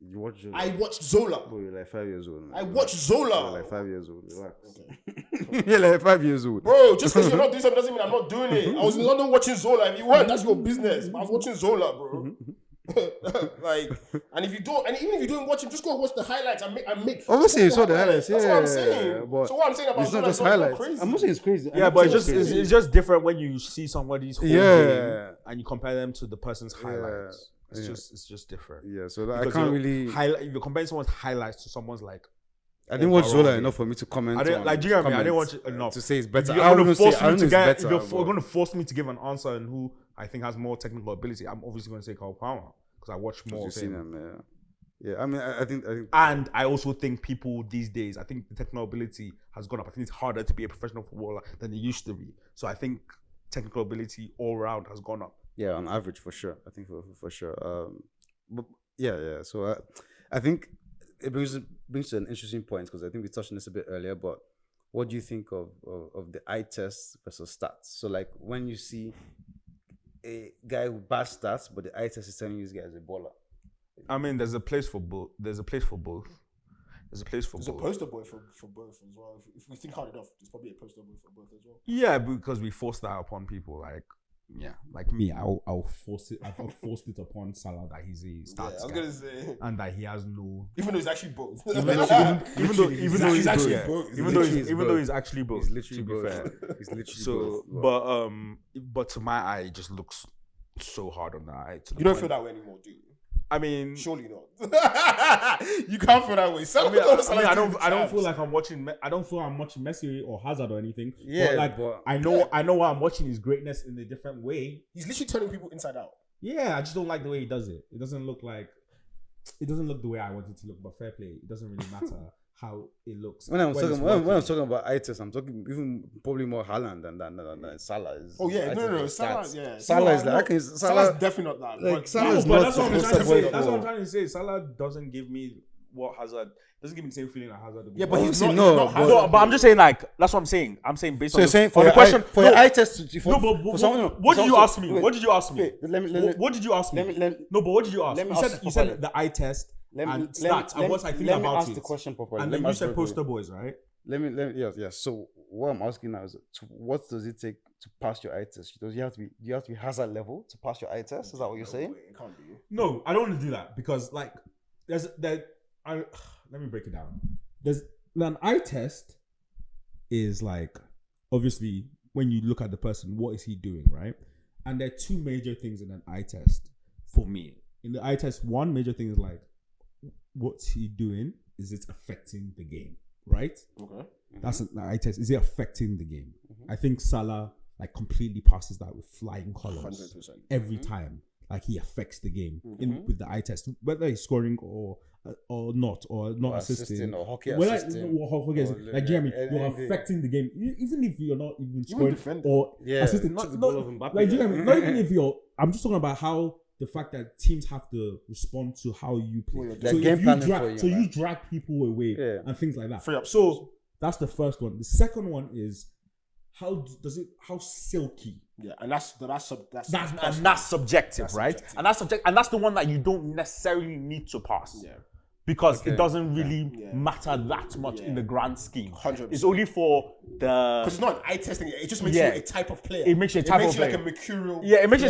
You watch Zola. I watched Zola. Bro, you're like 5 years old. Man. I watched Zola. You're like 5 years old. Relax. Okay. You're like 5 years old. Bro, just because you're not doing something doesn't mean I'm not doing it. I was in London watching Zola. If you weren't, that's your business. But I was watching Zola, bro. Like, and if you don't, and even if you don't watch him, just go watch the highlights and make. Obviously, you saw the highlights. That's what I'm saying. But so what I'm saying about it's Zola not just is not highlights. crazy. I'm not saying it's crazy. Yeah, but it's just different when you see somebody's whole game and you compare them to the person's highlights. It's just different. Yeah, so I can't really highlight. You're comparing someone's highlights to someone's like. I didn't watch Zola enough for me to comment. I didn't watch it enough to say it's better. If you're going to force me to give an answer on who I think has more technical ability, I'm obviously going to say Cole Palmer because I watch more of him. Yeah. I mean, I think, and I also think people these days, I think the technical ability has gone up. I think it's harder to be a professional footballer than it used to be. So I think technical ability all around has gone up. Yeah, on average, for sure. I think for sure. But yeah. So I think it brings to an interesting point because I think we touched on this a bit earlier. But what do you think of the eye test versus stats? So like when you see a guy with bad stats, but the eye test is telling you this guy is a baller. I mean, there's a place for both. There's a poster boy for both as well. If we think hard enough, there's probably a poster boy for both as well. Yeah, because we force that upon people. Like me, I'll force it. I've forced it upon Salah that he's a stats I was guy, gonna say, and that he has no. Even though he's actually both. Even though he's actually both. Even though he's actually both. He's literally to be both. fair. He's literally So, both. but to my eye, it just looks so hard on the eye. You don't feel that way anymore, do you? I mean, surely not. You can't feel that way. I don't feel like I'm watching. I don't feel I'm watching Messi or Hazard or anything. Yeah, but I know what I'm watching is greatness in a different way. He's literally turning people inside out. Yeah, I just don't like the way he does it. It doesn't look the way I want it to look. But fair play, it doesn't really matter how it looks. When I'm talking about eye test, I'm talking even probably more Haaland than Salah. Oh yeah, no, Salah. Yeah, Salah is like Salah's definitely not that. Like Salah's not. That's what I'm trying to say. Salah doesn't give me what Hazard doesn't give me the same feeling like Hazard. Yeah, but he's not. No, but I'm just saying like that's what I'm saying. I'm saying based on you're saying for the question for your eye test. What did you ask me? What did you ask me? What did you ask me? No, but what did you ask? You said the eye test. And stats and what I think about it. Let me ask the question properly. And then you said poster boys, right? Yes. So what I'm asking now is, what does it take to pass your eye test? Do you have to be Hazard level to pass your eye test? Is that what you're saying? It can't be. No, I don't want to do that because like let me break it down. There's an eye test is like obviously when you look at the person, what is he doing, right? And there are two major things in an eye test for me. In the eye test, one major thing is like, what's he doing? Is it affecting the game? Right? Okay. Mm-hmm. That's an eye test. Is it affecting the game? Mm-hmm. I think Salah like completely passes that with flying colors 100%. every time. like he affects the game in with the eye test, whether he's scoring or not assisting or hockey assisting. Like Jeremy, you're affecting the game, even if you're not even scoring or assisting. Not like Jeremy, not even if you're. I'm just talking about how the fact that teams have to respond to how you play. So you drag people away and things like that. So that's the first one. The second one is how silky. Yeah, and that's subjective, right? And that's subjective, and that's the one that you don't necessarily need to pass. Yeah. Because it doesn't really matter that much in the grand scheme. 100%. It's only for the... Because it's not eye testing. It just makes you a type of player. It makes you a type of player. It makes you like a mercurial. Yeah, it makes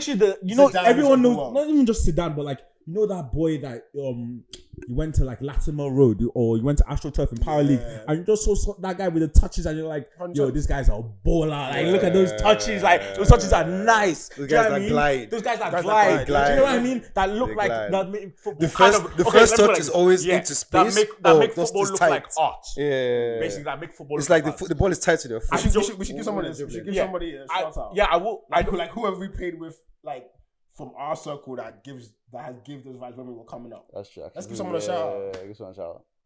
you the... You know, everyone knows... Not even just Zidane, but like, you know that boy that you went to like Latimer Road or you went to AstroTurf in Power League and you just saw that guy with the touches and you're like, yo, this guy's a baller. Like, look at those touches. Like, those touches are nice. Those guys that glide. Those guys that glide. Do you know what I mean? That look like that make football. The first touch is always into space. That make football look like art. Yeah. Basically, that make football. It's like the ball is tied to their foot. We should give somebody a shout out. Yeah, I will. Like whoever we played with, like from our circle that has given those vibes when we were coming up. That's true. Let's give someone a shout out.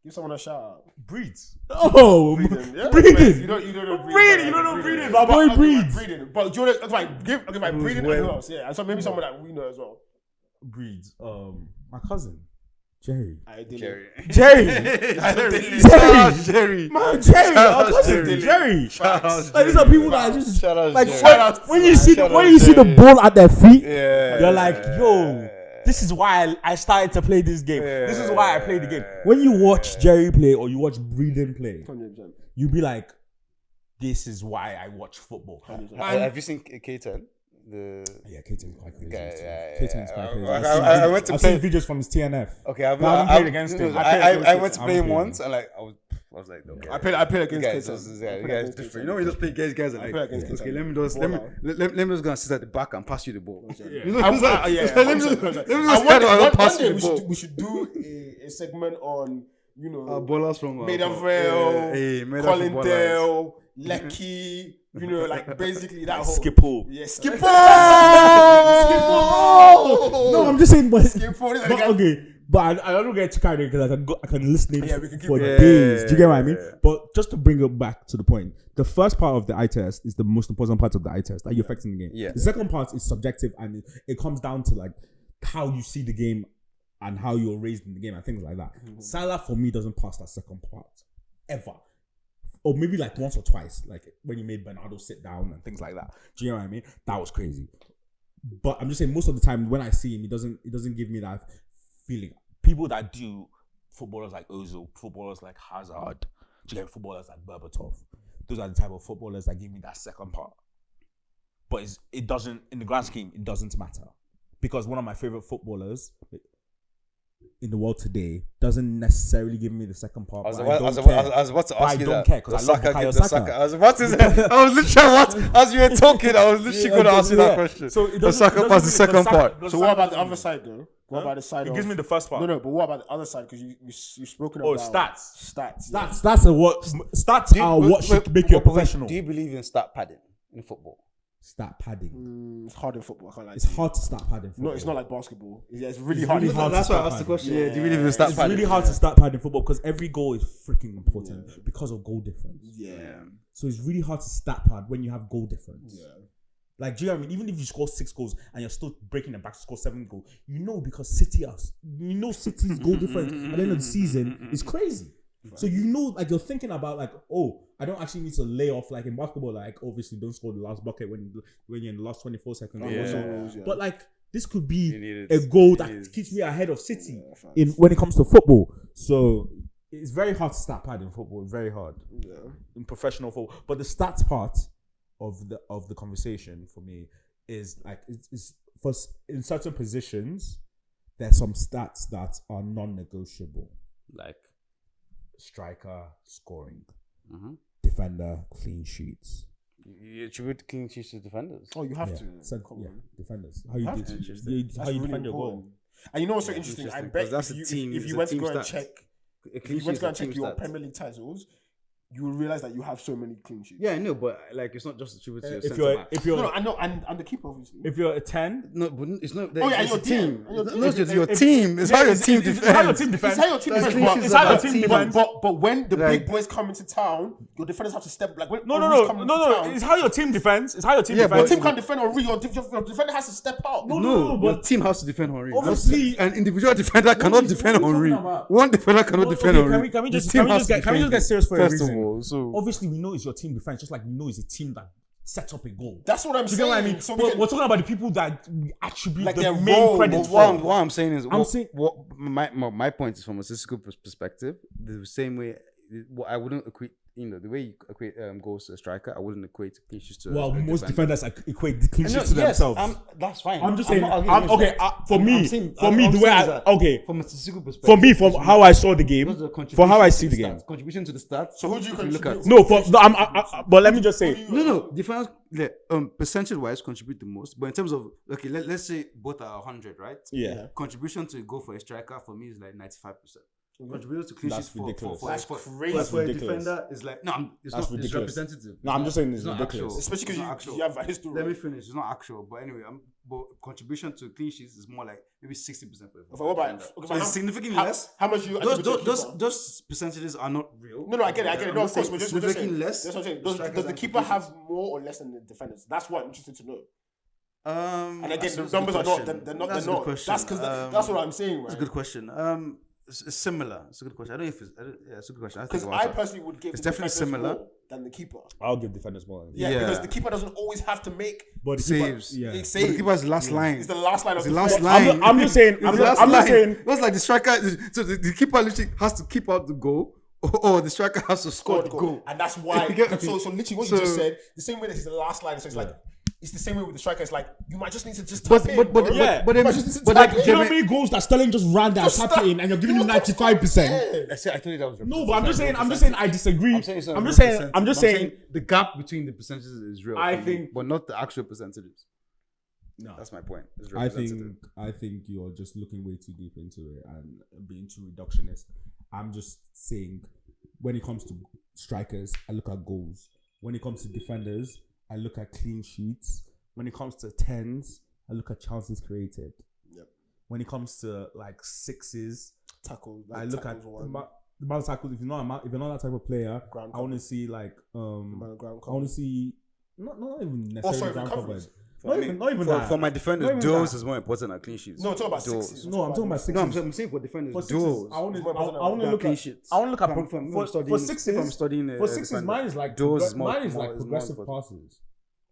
Give someone a shout out. Breeds. Oh, breeding. You don't know breeding. You don't know breeding. My boy breeds. Breeding. But do you know, give breeding and who else? Yeah, and so maybe someone that we know as well. Breeds. My cousin. Jerry. Jerry. Man, Jerry. Our cousin Jerry. Like these are people that are just like when you see the ball at their feet, you're like, yo, this is why I started to play this game. This is why I play the game. When you watch Jerry play or you watch Breeden play, 100%. you be like, this is why I watch football. Have you seen K10? K10's quite crazy. K10's quite crazy. I went to I've play seen videos from his TNF. Okay, I haven't played against him. I went to play him once and like I was like, okay. I played against K10. You guys different. You know when you just play against guys like, okay, let me just go and sit at the back and pass you the ball. We should do a segment on ballers from Maidavale, Collindale, Lecky. Like basically that whole Skippo. Yeah, Skippo. No, I'm just saying, but Skippo. Okay, but I don't get too carried away because I can listen for days. Do you get what I mean? But just to bring it back to the point, the first part of the eye test is the most important part of the eye test. Are you affecting the game? Yeah. The second part is subjective and it comes down to like how you see the game and how you're raised in the game and things like that. Salah for me doesn't pass that second part ever. Or maybe like once or twice, like when you made Bernardo sit down and things like that. Do you know what I mean? That was crazy. But I'm just saying, most of the time when I see him, he doesn't give me that feeling. People that do, footballers like Ozil, footballers like Hazard, footballers like Berbatov, those are the type of footballers that give me that second part. But it doesn't, in the grand scheme, it doesn't matter. Because one of my favorite footballers in the world today doesn't necessarily give me the second part. I was about to ask you that. I don't care because I love Bukayo Saka. I was literally as you were talking, I was literally going to ask you that question. So the Saka pass the second part. So what about the other side though? What about the side? It gives me the first part. No, but what about the other side? Because you've spoken about stats. Stats are what should make you a professional. Do you believe in stat padding in football? Stat padding. It's hard in football. I can't lie. It's hard to stat padding. No, it's not like basketball. It's really hard. That's why I asked the question. Yeah, do you believe in stat padding? It's really hard to stat padding football because every goal is freaking important because of goal difference. Yeah. So it's really hard to stat pad when you have goal difference. Yeah. Like, do you know what I mean? Even if you score 6 goals and you're still breaking them back to score 7 goals, because City's goal difference at the end of the season is crazy. Right. So like you're thinking about like, I don't actually need to lay off like in basketball. Like obviously, don't score the last bucket when you're in the last 24 seconds. But like this could be a goal that keeps me ahead of City when it comes to football. So it's very hard to stat pad in football. Very hard in professional football. But the stats part of the conversation for me is like it's for in certain positions there's some stats that are non-negotiable, like striker scoring, defender clean sheets. You attribute clean sheets to defenders. Oh, you have to. Defenders. How you defend your goal. And you know what's so interesting? I bet if you went to go and check your Premier League titles, you will realize that you have so many clean sheets. Yeah, I know, but like it's not just attributed to your If centre you're back. if you're No, I know, and the keeper obviously. if you're a 10, No, but it's not. Oh, yeah, it's your a team. team. No, it's your team. It's how your team It's how your defends. team defends. It's how your team That's defends, clean but sheets It's how your about team team. defends. But when the Like- big boys come into town, your defenders have to step like when No. Henry's coming into town, It's how your team defends. It's how your team Yeah, but your defends. team can't defend Henry. Your defender has to step out. No, Your but team has to defend Henry. obviously- an individual defender cannot is- defend what are you Henry. talking about? One defender cannot defend Okay, Henry. can we The just team get has to defend him, serious for a first of reason? all? So Obviously, we know it's your team defense, just like we know it's a team that sets up a goal. That's what I'm Do you saying. get what I mean? So But we're talking about the people that we attribute Like the their main role, credit but for. what I'm saying is, I'm saying- what my point is from a statistical perspective, the same way. What I wouldn't equate, the way you equate goals to a striker, I wouldn't equate clean sheets to. Well, a most defender. defenders equate the clean No, sheets to yes, themselves. that's fine. I'm just saying. not arguing against Okay, that. for me, saying- for me, I'm the way saying is I that okay, from a statistical perspective, for me, from how I saw the game, because of the for how I contribution see to the game. stats, contribution to the stats. So who do you if look at? contribute? No, but let me just say, No. Defense, percentage wise, contribute the most. But in terms of let's say both are 100, right? yeah, Contribution to go for a striker for me is like 95%. Contribution to clean That's sheets for ridiculous. for That's for crazy. That's for a ridiculous. defender is like it's That's not it's ridiculous. representative. No, I'm just saying it's not ridiculous. actual. Especially It's not because actual. you have a history. Let me finish. It's not actual, but anyway, but contribution to clean sheets is more like maybe 60% for Okay, what about- defender. okay, So but it's significantly how, less. how much you Those percentages are not real. No, I get it. No, I'm of course, saying we're just significantly saying. less. That's what I'm saying. the Does strikers the and keeper clean have sheets. more or less than the defenders? That's what I'm interested to know. And again, That's the a good numbers are not. question. They're not. That's They're a not. good question. That's because that's what I'm saying, That's a right? good question. It's similar. It's a good question. I don't know if it's. Yeah, it's a good question. Because I personally would give It's the definitely defenders similar. more than the keeper. I'll give defenders more. Yeah, Yeah. because the keeper doesn't always have to make. But the keeper- saves. yeah. He But saves. the keeper's last line. It's the last line of It's the last defense. line. I'm just saying. It's I'm the last just line. saying. That's like the striker. So the keeper literally has to keep out the goal, or the striker has to score the goal. And that's why. You get me? So literally, what So- you just said, the same way that he's the last line. So it's like. It's the same way with the striker. It's like you might just need to just But tap in, but bro. Yeah. but You then might just need to but tap like in. Do you know how many goals that Sterling just ran there, Just tapped tap- it in, and you're giving him You're top 95%? scorer. I said I told you that was. No, but I'm just saying. I disagree. I'm saying it's not I'm a just real saying. percentage. I'm just saying. the gap between the percentages is real. I for me, think- but not the actual percentages. No. That's my point. It's I representative. think you're just looking way too deep into it and being too reductionist. I'm just saying, when it comes to strikers, I look at goals. When it comes to defenders, I look at clean sheets. When it comes to 10s, I look at chances created. Yep. When it comes to like 6s, Tackles. I look at one. the amount of tackles. If you're not that type of player, Ground I want to see like ground I want to see not even necessarily sorry, ground recoveries. covered. Not even for, that. for my Not defenders, even duels that. is more important than clean sheets. No, talk about Duels. sixes. No, I'm talking about No, 6s. I'm saying for defenders, For duels. sixes, I want Than to look clean at. sheets. I want to look at If I'm for studying- sixes. if I'm studying for sixes, defender, mine is like duels is more- mine is more- like is more progressive important. passes.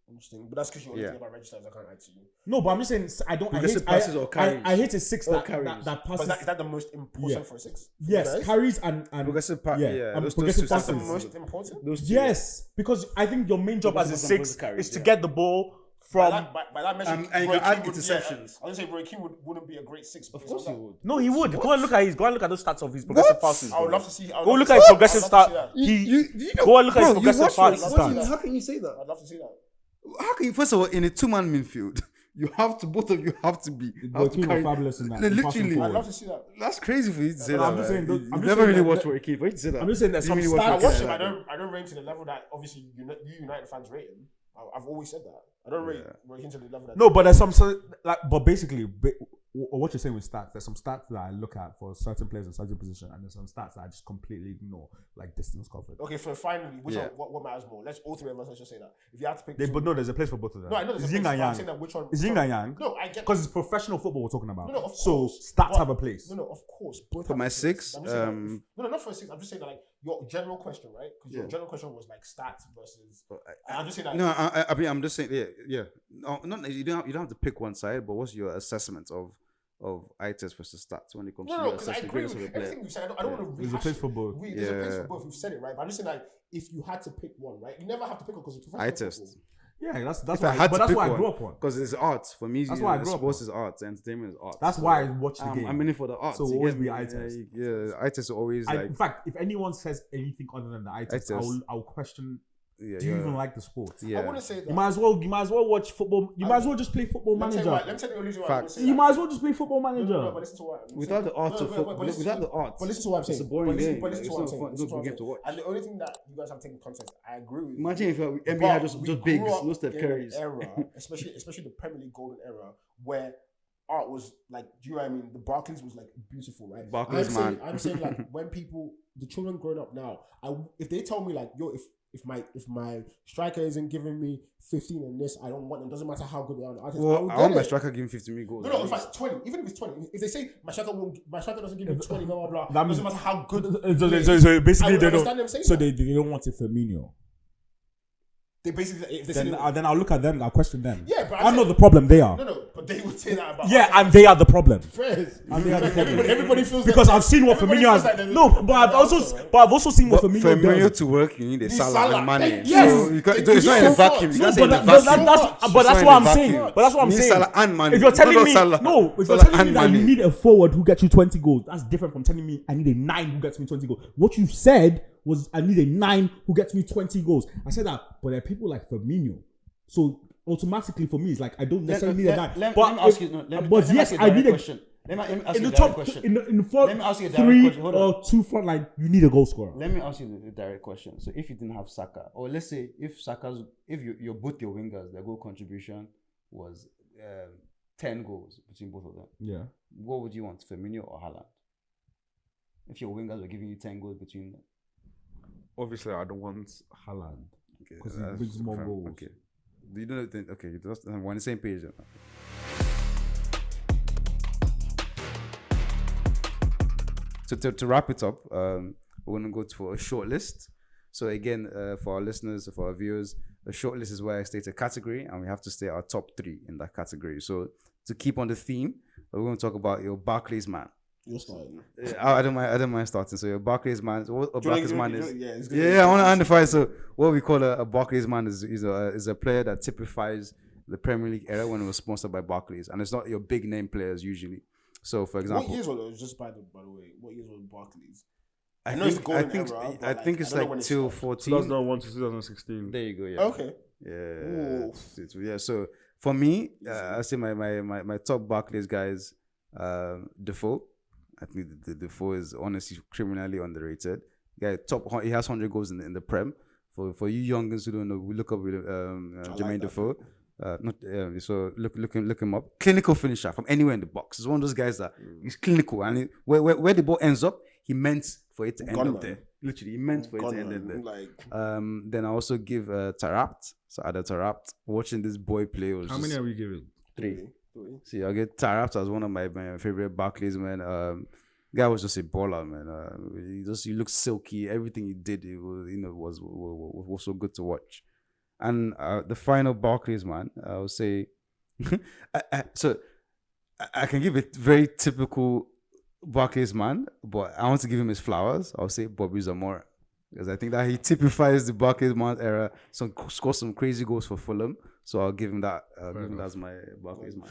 Interesting, but that's because you're Yeah. thinking about registers. I can't lie to you. No, but I'm just saying I don't. I Progressive hate passes or carries? I hate a six Or that carries. that But passes. is that the most important Yeah. for a six? Yes, Guys? carries and Progressive pass. yeah, Yeah, and those progressive two That's the passes. most important. Those two, Yes, because I think your main job as a Progressive six and carries, is to yeah. get the ball By from. that measure, and you Roy can add Keane would- interceptions. I was gonna say Roy Keane wouldn't be a great six. Of course you would. No, he would. Go and look at those stats of his progressive passes. I would love to see. Go look at his progressive stat. He go and look at his progressive pass stats. How can you say that? I'd love to see that. How can you? First of all, in a two-man midfield, both of you have to be. Roy have to Keane carry- was fabulous in that. No, in passing literally. I'd forward. love to see that. That's crazy for you to say But that. I'm just saying, man. I'm You just never saying really that- watched Roy Keane. For you to say that. I'm just saying there's You some really watch I stats. Roy watch Keane him. like I don't rate him to the level that obviously you United fans rate him. I've always said that. I don't rate Roy Keane to the level that. No, but there's some but basically, what you're saying with stats, there's some stats that I look at for certain players in certain position, and there's some stats that I just completely ignore, like distance covered. Okay, so finally, Yeah. what matters more? Let's just say that. If you had to pick, But no, there's a place for both of them. no, I know there's It's a yin place, and but I'm saying yang. that which one? It's yin and yang. No, I get Because it's professional football we're talking about. No, of so course. stats But- have a place. No, of course. Both For have my a place. six, I'm just saying that not for a six. I'm just saying that like your general question, right? Because your Yeah. general question was like stats versus. I'm just saying that. No, I mean, I'm just saying, yeah. No, not you don't have to pick one side, but what's your assessment of eye test versus stats when it comes to No, your because I assessment agree of with a player? everything you said. I don't want to There's a rehash place it. for both. There's a place Yeah. for both. We've said it right, but I'm just saying like if you had to pick one, right? You never have to pick one because it's Eye professional test. football. Yeah, that's If why. I had But to that's pick what I one, grew up on. because it's art for me. That's why I grew up sports on. is art, entertainment is art. That's why I watch the game. I'm in it for the art. So you always get be me? eye test. Yeah, eye test is always In like fact, if anyone says anything other than the eye test, test. I'll question Yeah, Do you even like the sport? Yeah. I want to say that. You might as well watch football. You might as well just play Football Let me Manager. tell you the reason why I want to say You that. might as well just play Football Manager. No, but listen to what I'm Without saying. the art of football, without the art, But listen to what I'm saying. it's a boring game. But listen It's to what I'm not saying. fun. It's Listen to not what a I'm game to watch. saying. And the only thing that you guys have taken context, I agree with. Imagine if But NBA had just we bigs, grew up no Steph in Currys. an era, especially the Premier League golden era, where art was like, do you know what I mean? The Barclays was like beautiful, right? Barclaysmen. I'm saying like when the children growing up now, if they tell me like, yo, if my striker isn't giving me 15 in this, I don't want them. Doesn't matter how good they are. I want my striker giving 50 million goals. No, if it's 20, even if it's 20, if they say my striker doesn't give me 20, blah blah blah, doesn't matter how good. So basically, they understand them don't. saying So that. they don't want it Firmino. They basically, if they say Then I'll look at them. I'll question them. Yeah, but I'm not the problem. They are. No, but they would say that about Yeah, us. and they are the problem. Fairs. And they are the problem. Everybody feels Because like, I've seen what everybody Firmino feels has. like No, but I've also seen what Firmino Firmino does. to work, you need a Salah Salah. and Mane. Yes. So you can't, it's not in a so vacuum. You much. can't say No, in a but vacuum. that's what It's I'm not in a saying. vacuum. But that's what I'm You need saying. Salah and Mane. If you're telling Not me Salah. no, if you're Salah telling me and that you Mane. need a forward who gets you 20 goals, that's different from telling me I need a 9 who gets me 20 goals. What you said was I need a 9 who gets me 20 goals. I said that, but there are people like Firmino. So automatically for me, it's like I don't necessarily need a 9. Let But me ask you. Let me but ask yes, you a I direct need a question. Let me ask in you the a direct top question. in the front Let me ask you a direct 3 question. Hold on. or 2 front line, you need a goal scorer. Let me ask you the direct question. So if you didn't have Saka, or let's say if you're both your wingers, their goal contribution was 10 goals between both of them. Yeah. What would you want, Firmino or Haaland? If your wingers were giving you 10 goals between them. Obviously, I don't want Haaland Okay, because he that's brings more fine. goals. Okay. You don't think, okay, you just we're on the same page. So to wrap it up, we're going to go for a short list. So again, for our listeners, for our viewers, a short list is where I state a category and we have to state our top 3 in that category. So to keep on the theme, we're going to talk about your Barclaysman. You're starting. I don't mind starting. So your Barclaysman, what a Barclaysman is. Yeah, I want to identify. So what we call a Barclaysman is a player that typifies the Premier League era when it was sponsored by Barclays, and it's not your big name players usually. So for example, What years was it? Just by the way, what years was Barclays? I know it's think golden era, but I think it's I don't know when like it till stopped. 14. 2001 to 2016. There you go. Yeah. Okay. Yeah. Yeah. So for me, I say my top Barclays guys, Defoe. I think the Defoe is honestly criminally underrated. Guy he has 100 goals in the Prem. For you youngins who don't know, we look up with Jermaine Defoe. So look him up. Clinical finisher from anywhere in the box. He's one of those guys that he's clinical, and where the ball ends up, he meant for it to end up there. Literally, he meant for it to end up there. Like, Then I also give Tarapt. So Ada Tarapt. Watching this boy play was How many are we giving? 3. See, I get Tarapt as one of my favorite Barclaysmen. Guy was just a baller, man. He looked silky. Everything he did, it was was so good to watch. And the final Barclays man, I would say, I can give a very typical Barclays man, but I want to give him his flowers. I'll say Bobby Zamora, because I think that he typifies the Barclays man era. Scored some crazy goals for Fulham, so I'll give him that. Give him that as my Barclays man.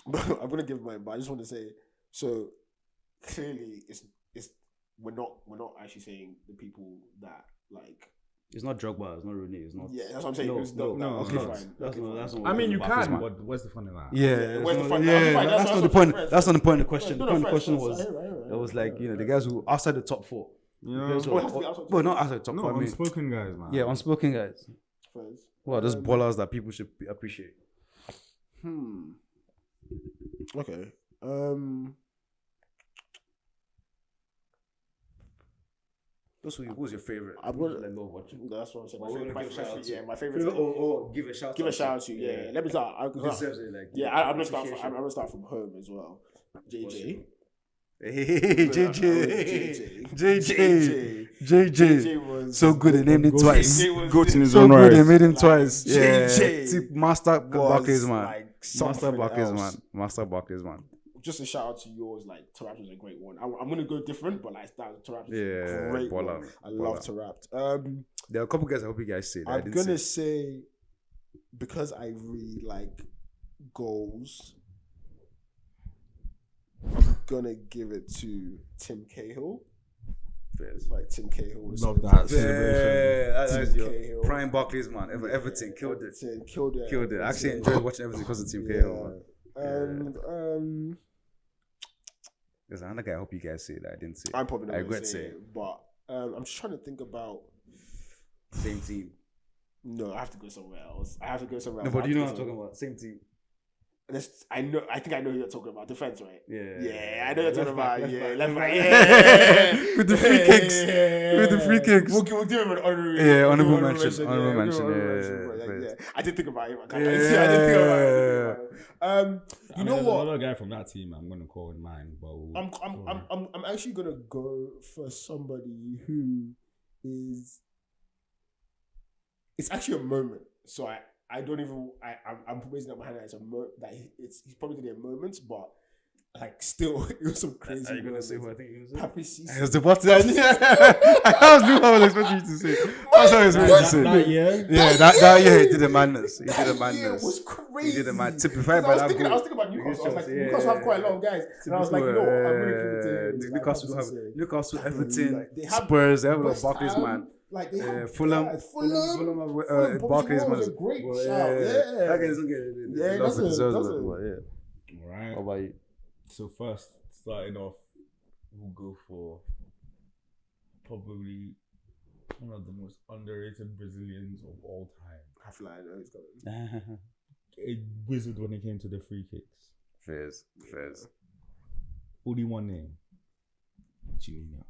I'm gonna give mine, but I just want to say, so clearly, it's we're not actually saying the people that like. It's not Drogba, it's not Rooney, it's not. Yeah, that's what I'm saying. No, okay, no, fine. that's not. I mean, you Barclays can, man. but where's the fun in that? Yeah, where's the fun? that's not the point. That's not the point of the question. The No, point of the fair, question fair, was fair, that was like the guys who outside the top 4. Yeah. Well, not outside the top 4. I mean, unspoken guys, man. yeah, unspoken guys. Well, those ballers that people should appreciate. Okay. Who's your favorite? I'm gonna love watching. That's what I'm saying. Well, we're gonna give a shout out to- Yeah, my favorite. Give a shout. Give a shout out to yeah. Let me start. Deserves it, like, Yeah, I'm gonna start. I'm gonna start from home as well. JJ. Hey, JJ. JJ. was So good, they named it twice. Goat in his So own good, right. they made him Like, twice. Yeah, JJ Master Barclays man. like Master something Barclays else. man. Master Barclays man. Just a shout out to yours. Like Tarapt was a great one. I'm gonna go different, but like Tarapt was Yeah, a great baller, one. I love Tarapt. There are a couple guys I hope you guys say. That I I'm didn't gonna say. say because I really like goals. I'm gonna give it to Tim Cahill. Fairs. Like Tim Cahill. Love that. Yeah, that's Tim your Cahill. prime Barclaysman. Everton killed it. Everton killed it. Killed it. I actually enjoyed watching Everton because of Tim Cahill. And There's another guy. I hope you guys say that. I didn't say. I'm probably not I going regret to say saying. it, but I'm just trying to think about. Same team. No, I have to go somewhere else. No, but you know what I'm talking about. Same team. I think I know who you're talking about. Defense, right? Yeah. I know you're talking about. Left back. Yeah. With the free kicks. With the free kicks. We'll give him an honorary. Yeah, honorable mention. Honorable mention. Yeah. I did think about him. I Yeah. did think about him. You know what? Another guy from that team, I'm gonna call in mine, but I'm actually gonna go for somebody who is. It's actually a moment. So I don't even I'm raising up my hand as a that he's probably gonna be a moment, but like still it was some crazy. Are you gonna say who I think you're gonna say? Papi Cisse. I was about to. I was expecting you to say. That's what I was expecting you to say. that year. Yeah, that year he did a madness. He did a That madness. year was crazy. He did a madness. Typified I by was that thinking goal. about Newcastle. I was like, Yeah. Newcastle have quite a lot of guys. And I was like, no, I'm really giving it to him. Newcastle have Newcastle, Everton, Like, they have Spurs. They have a lot of West Barclays, Ham, man. Like they have Fulham, Fulham, Barclays, was man. a great Well, shout. Yeah. That guy doesn't get it. Yeah, he Love it, doesn't, deserves doesn't. it, but yeah. Alright. How about you? So first, starting off, we'll go for probably one of the most underrated Brazilians of all time. I feel like I know he's going. A wizard when it came to the free kicks. Fairs. Only one name. Juninho.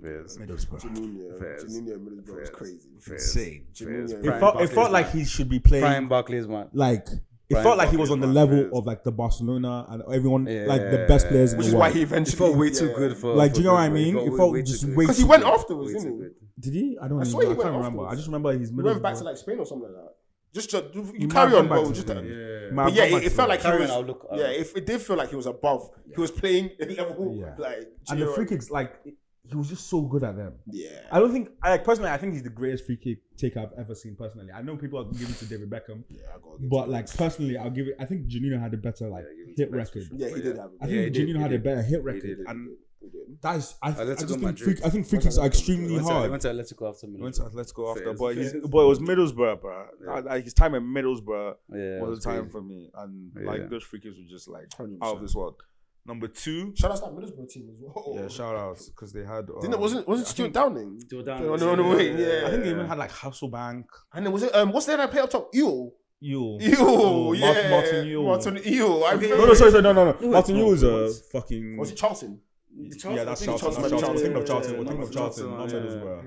Fairs. Middlesbrough. Juninho Middlesbrough was crazy. Insane. Juninho. It felt like he should be playing. Prime Barclays, man. Like it Prime felt like he was Barclays, on the man. level Fairs. of like the Barcelona and everyone, like the best players in Which the is world. why he It eventually felt way too good for. Like, do you know what I for mean? Brazil. It felt way just too way good. Because he too went good. afterwards, Way didn't too he? good. Did he? I don't I even swear know. he I went can't remember. afterwards. I just remember his He middle. went back to like Spain or something like that. Just He you might carry have on, gone back bro. to Just Spain. Yeah. Might but have yeah, gone back it to felt like Carry he on, was. I'll look. Yeah, it did feel like he was above. He was playing a level Yeah. like. And the Gio free kicks, like he was just so good at them. Yeah. I don't think, personally, I think he's the greatest free kick taker I've ever seen. Personally, I know people are giving it to David Beckham, Yeah, I gotta give but it like to him. personally, I'll give it. I think Janino had a better like hit record. Yeah, he did have it. I Yeah, he think did, Janino he had a did. better hit He record, did. and He did. that is, I Atletico just think Madrid. I think free kicks are extremely He hard. went to Atletico after me. Let's go after. Fairs. But Fairs. it was Middlesbrough, bro. Yeah. Like his time at Middlesbrough Yeah, was the time crazy. for me, and Yeah. like those free kicks were just like 100%. out of this world. Number 2, Shout out to that Middlesbrough team as well. yeah, shout outs because they had. Didn't it? Wasn't Stuart Downing? Still down. No, wait, yeah. I think they even had like Hasselbank, And then was it what's their name play up top? Ewell. Ewell. Yeah. Martin Ewell. Martin Ewell. I Okay. remember. No, sorry, no. No, Martin no, Ewell was it a was- fucking. Was it Charlton? Yeah, that's I think Charlton. Charlton. Charlton. Think of Yeah, Charlton. yeah, Think of Charlton. Not yeah. Middlesbrough.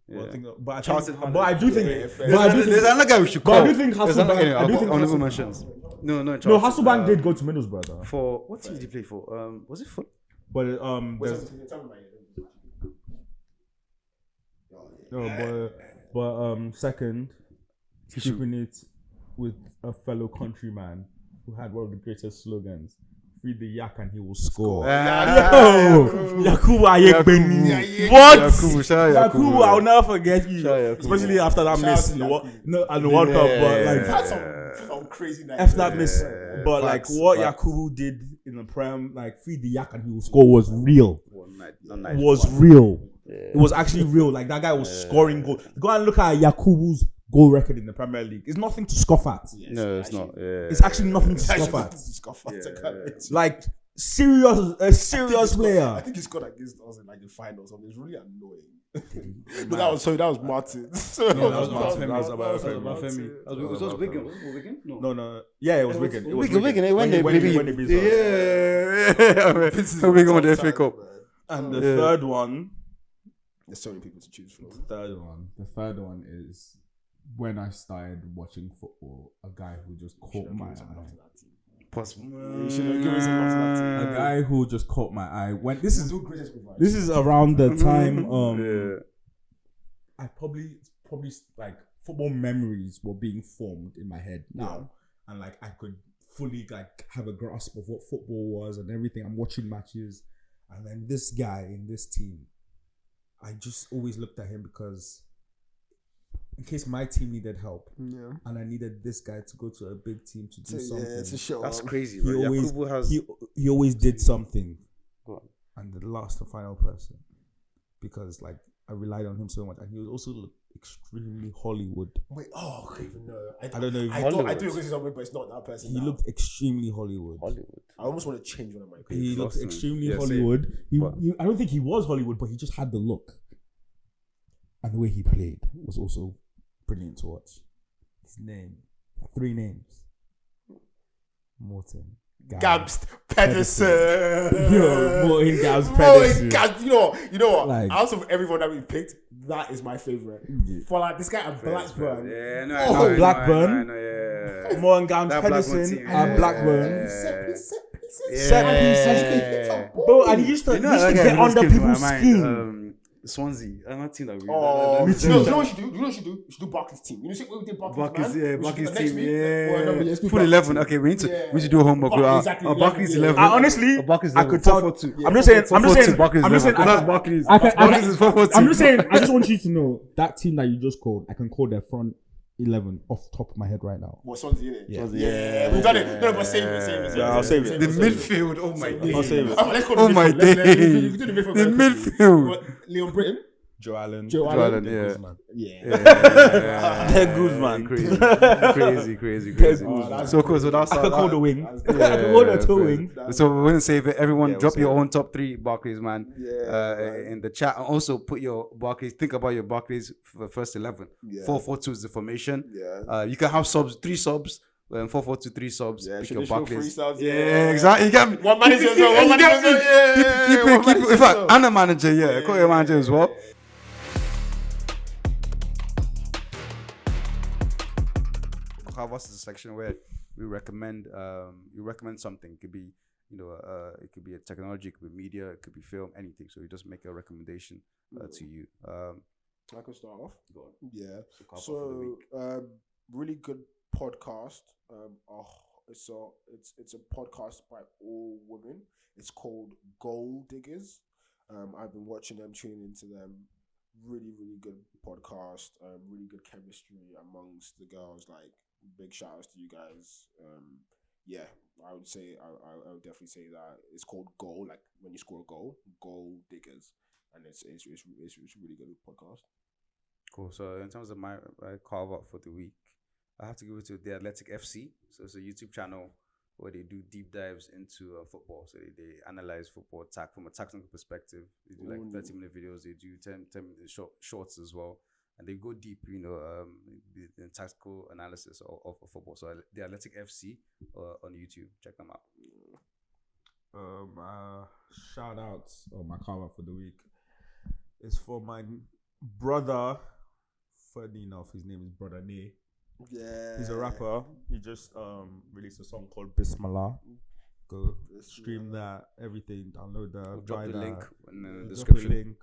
Yeah. Well, but I Charlton. think, but I do think, Yeah, fair. but I do There's think, another guy we should but call. I do think There's another- Hasselbank. anyway, I do I'll think put honorable Hasselbank. mentions. No, No, Charlton. Hasselbank did go to Middlesbrough though. For what team did he play for? Was it for? But Was there's it- tell me about it. no, but second, keeping it with a fellow countryman who had one of the greatest slogans: "Feed the yak and he will score." Yo, Yakubu Ayegbeni. Yeah. What? Yakubu, shout out Yakubu, I'll never forget you. Shout out Yakubu. Especially after that Shout miss out in to the Yakubu. no, and the World Cup, but He like had some crazy night. after that miss, but like facts, what facts. Yakubu did in the Prem, like feed the yak and he will score was real. Not Was real. It was actually real. Like that guy was scoring goals. Go and look at Yakubu's goal record in the Premier League. It's nothing to scoff at. No, it's not. It's actually nothing to scoff at. Like a serious I player. think he scored against us in like the finals. So it's really annoying. But that was Martin. So No, that was Martin. That That was was Martin. Martin. It was Wigan. Was it Wigan? No. Yeah, it was Wigan. It was Wigan. When they when beat they beat us. Yeah. Wigan won the FA Cup. And the third one. There's so many people to choose from. The third one is when I started watching football, a guy who just caught my eye. You should have given some love to that team. A guy who just caught my eye. When this is around the time I probably like football memories were being formed in my head now, and like I could fully like have a grasp of what football was and everything. I'm watching matches, and then this guy in this team, I just always looked at him because in case my team needed help, and I needed this guy to go to a big team to do something. Yeah, to show That's up. crazy. He Bro. always Yakubu has. he always did something. Go on. And the last and final person because like I relied on him so much, and he was also extremely Hollywood. Wait, I don't even know. I don't know if I do agree with something, but it's not that person. he looked extremely Hollywood. I almost want to change one of my He pictures. looked extremely Yeah, same. Hollywood. I don't think he was Hollywood, but he just had the look. And the way he played was also brilliant to watch. His name, 3 names. Morton. Gabs Pedersen. Yo, Morton Gabs Morton Pedersen. Gabs. You know what? Like- Out of everyone that we picked, that is my favorite. For like this guy at Blackburn. Yeah, no, Oh, I know, Blackburn. I know, yeah. Morton Gabs That Blackburn Pedersen team, and yeah. Blackburn. Set pieces. Yeah. Bro, and he used to, get under people's skin. Swansea. I'm not team that we. Oh, Me you too. know what you should do? You know what you should do? You should do Barclays team. You know what we did Barclays, man? We should do Barclays the next team. week. Well, no, but let's do Full Barclays 11. team. Okay, we need to Yeah. do homework. Exactly, Barclays 11. Honestly, Barclays I 11. could tell. 4-4-2. I'm just saying. Barclays I'm just saying. 11. That's Barclays. Barclays is 4-4-2. I'm just saying. I just want you to know that team that you just called. I can call their front 11 off the top of my head right now. What, Swansea, innit? Yeah. Yeah, we've done it. No, but save it. Yeah, I'll save it. The midfield. Oh my I'll days. save it. Let's call Oh the my midfield. Let's days. do the midfield. The very quickly. midfield. What, Leon Britton? Joe Allen. Joe Allen, Allen? yeah. Guzman. Yeah. They're good, man. Crazy. Oh, that's So cool. So that's I could call the wing. That's I could call the two wing. So we're gonna save it. Everyone, Yeah, drop we'll your save own top 3 Barclays, man. Yeah, in the chat, and also put your Barclays. Think about your Barclays for first 11. Yeah. 4-4-2 is the formation. Yeah. You can have subs, 3 subs. 4-4-2, 3 subs. Yeah, Pick your traditional Barclays. 3 subs, Yeah, yeah. exactly. You get me. One manager as well. Yeah, One you get manager as me. well. Yeah. Keep One it. manager In fact, as well. and a manager. Yeah, call your manager as well. Us is a section where we recommend something. It could be it could be a technology, it could be media, it could be film, anything. So we just make a recommendation to you. I can start off. Go on. Yeah. Cover for the week. Really good podcast. It's a podcast by all women. It's called Gold Diggers. I've been watching them, tuning into them. Really, really good podcast. Really good chemistry amongst the girls. Like, big shout outs to you guys. Yeah, I would say I would definitely say that it's called Goal. Like when you score a goal, Gold Diggers, and it's a really good podcast. Cool. So in terms of my carve out for the week, I have to give it to the Athletic FC. So it's a YouTube channel where they do deep dives into football. So they analyze football attack from a tactical perspective. They do like 30-minute videos. They do 10-minute shorts as well. And they go deep, in tactical analysis of football. So the Athletic FC on YouTube. Check them out. Shout outs on my cover for the week. It's for my brother. Funny enough, his name is Brother Ne. Yeah, He's a rapper. He just released a song called Bismillah. Go stream that, everything, download that. We'll drop buy the that. link in the Drop a description. link.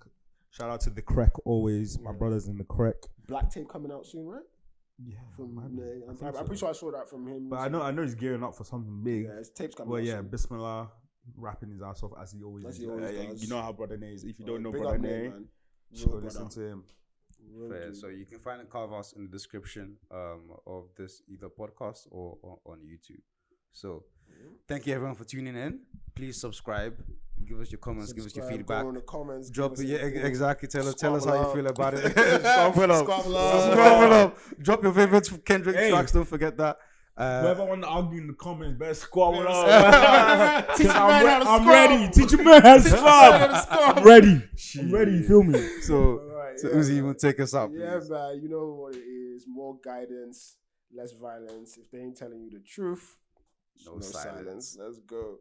Shout out to the Crack always. My brother's in the Crack. Black Tape coming out soon, right? Yeah, I'm pretty sure I saw that from him. but I know he's gearing up for something big. Yeah, his tape's coming Well, out yeah, soon. Bismillah, rapping his ass off as he always As does. he always does. You know how Brother Ne is. If you don't know Big Brother up Ne, Nate, man. go Real listen brother. to him. Real Fair. dude. So you can find the carve-outs in the description of this either podcast or on YouTube. So thank you everyone for tuning in. Please subscribe. Give us your comments. Give us your Subscribe, feedback. go in the comments. Drop give it. us Yeah, a- exactly. Tell us how Squabble you feel up. about it. Squabble up. Squabble up. Squabble up. Drop your favorite Kendrick Hey. tracks. Don't forget that. Whoever want to argue in the comments, better squabble up. Teach a man how to I'm squab. ready. Teach a man how to squab. I'm ready. I'm ready. You feel me? So, Alright, so yeah, Uzi, you man. want to take us out, Yeah, please? man. You know what it is. More guidance, less violence. If they ain't telling you the truth, No silence. silence. Let's go.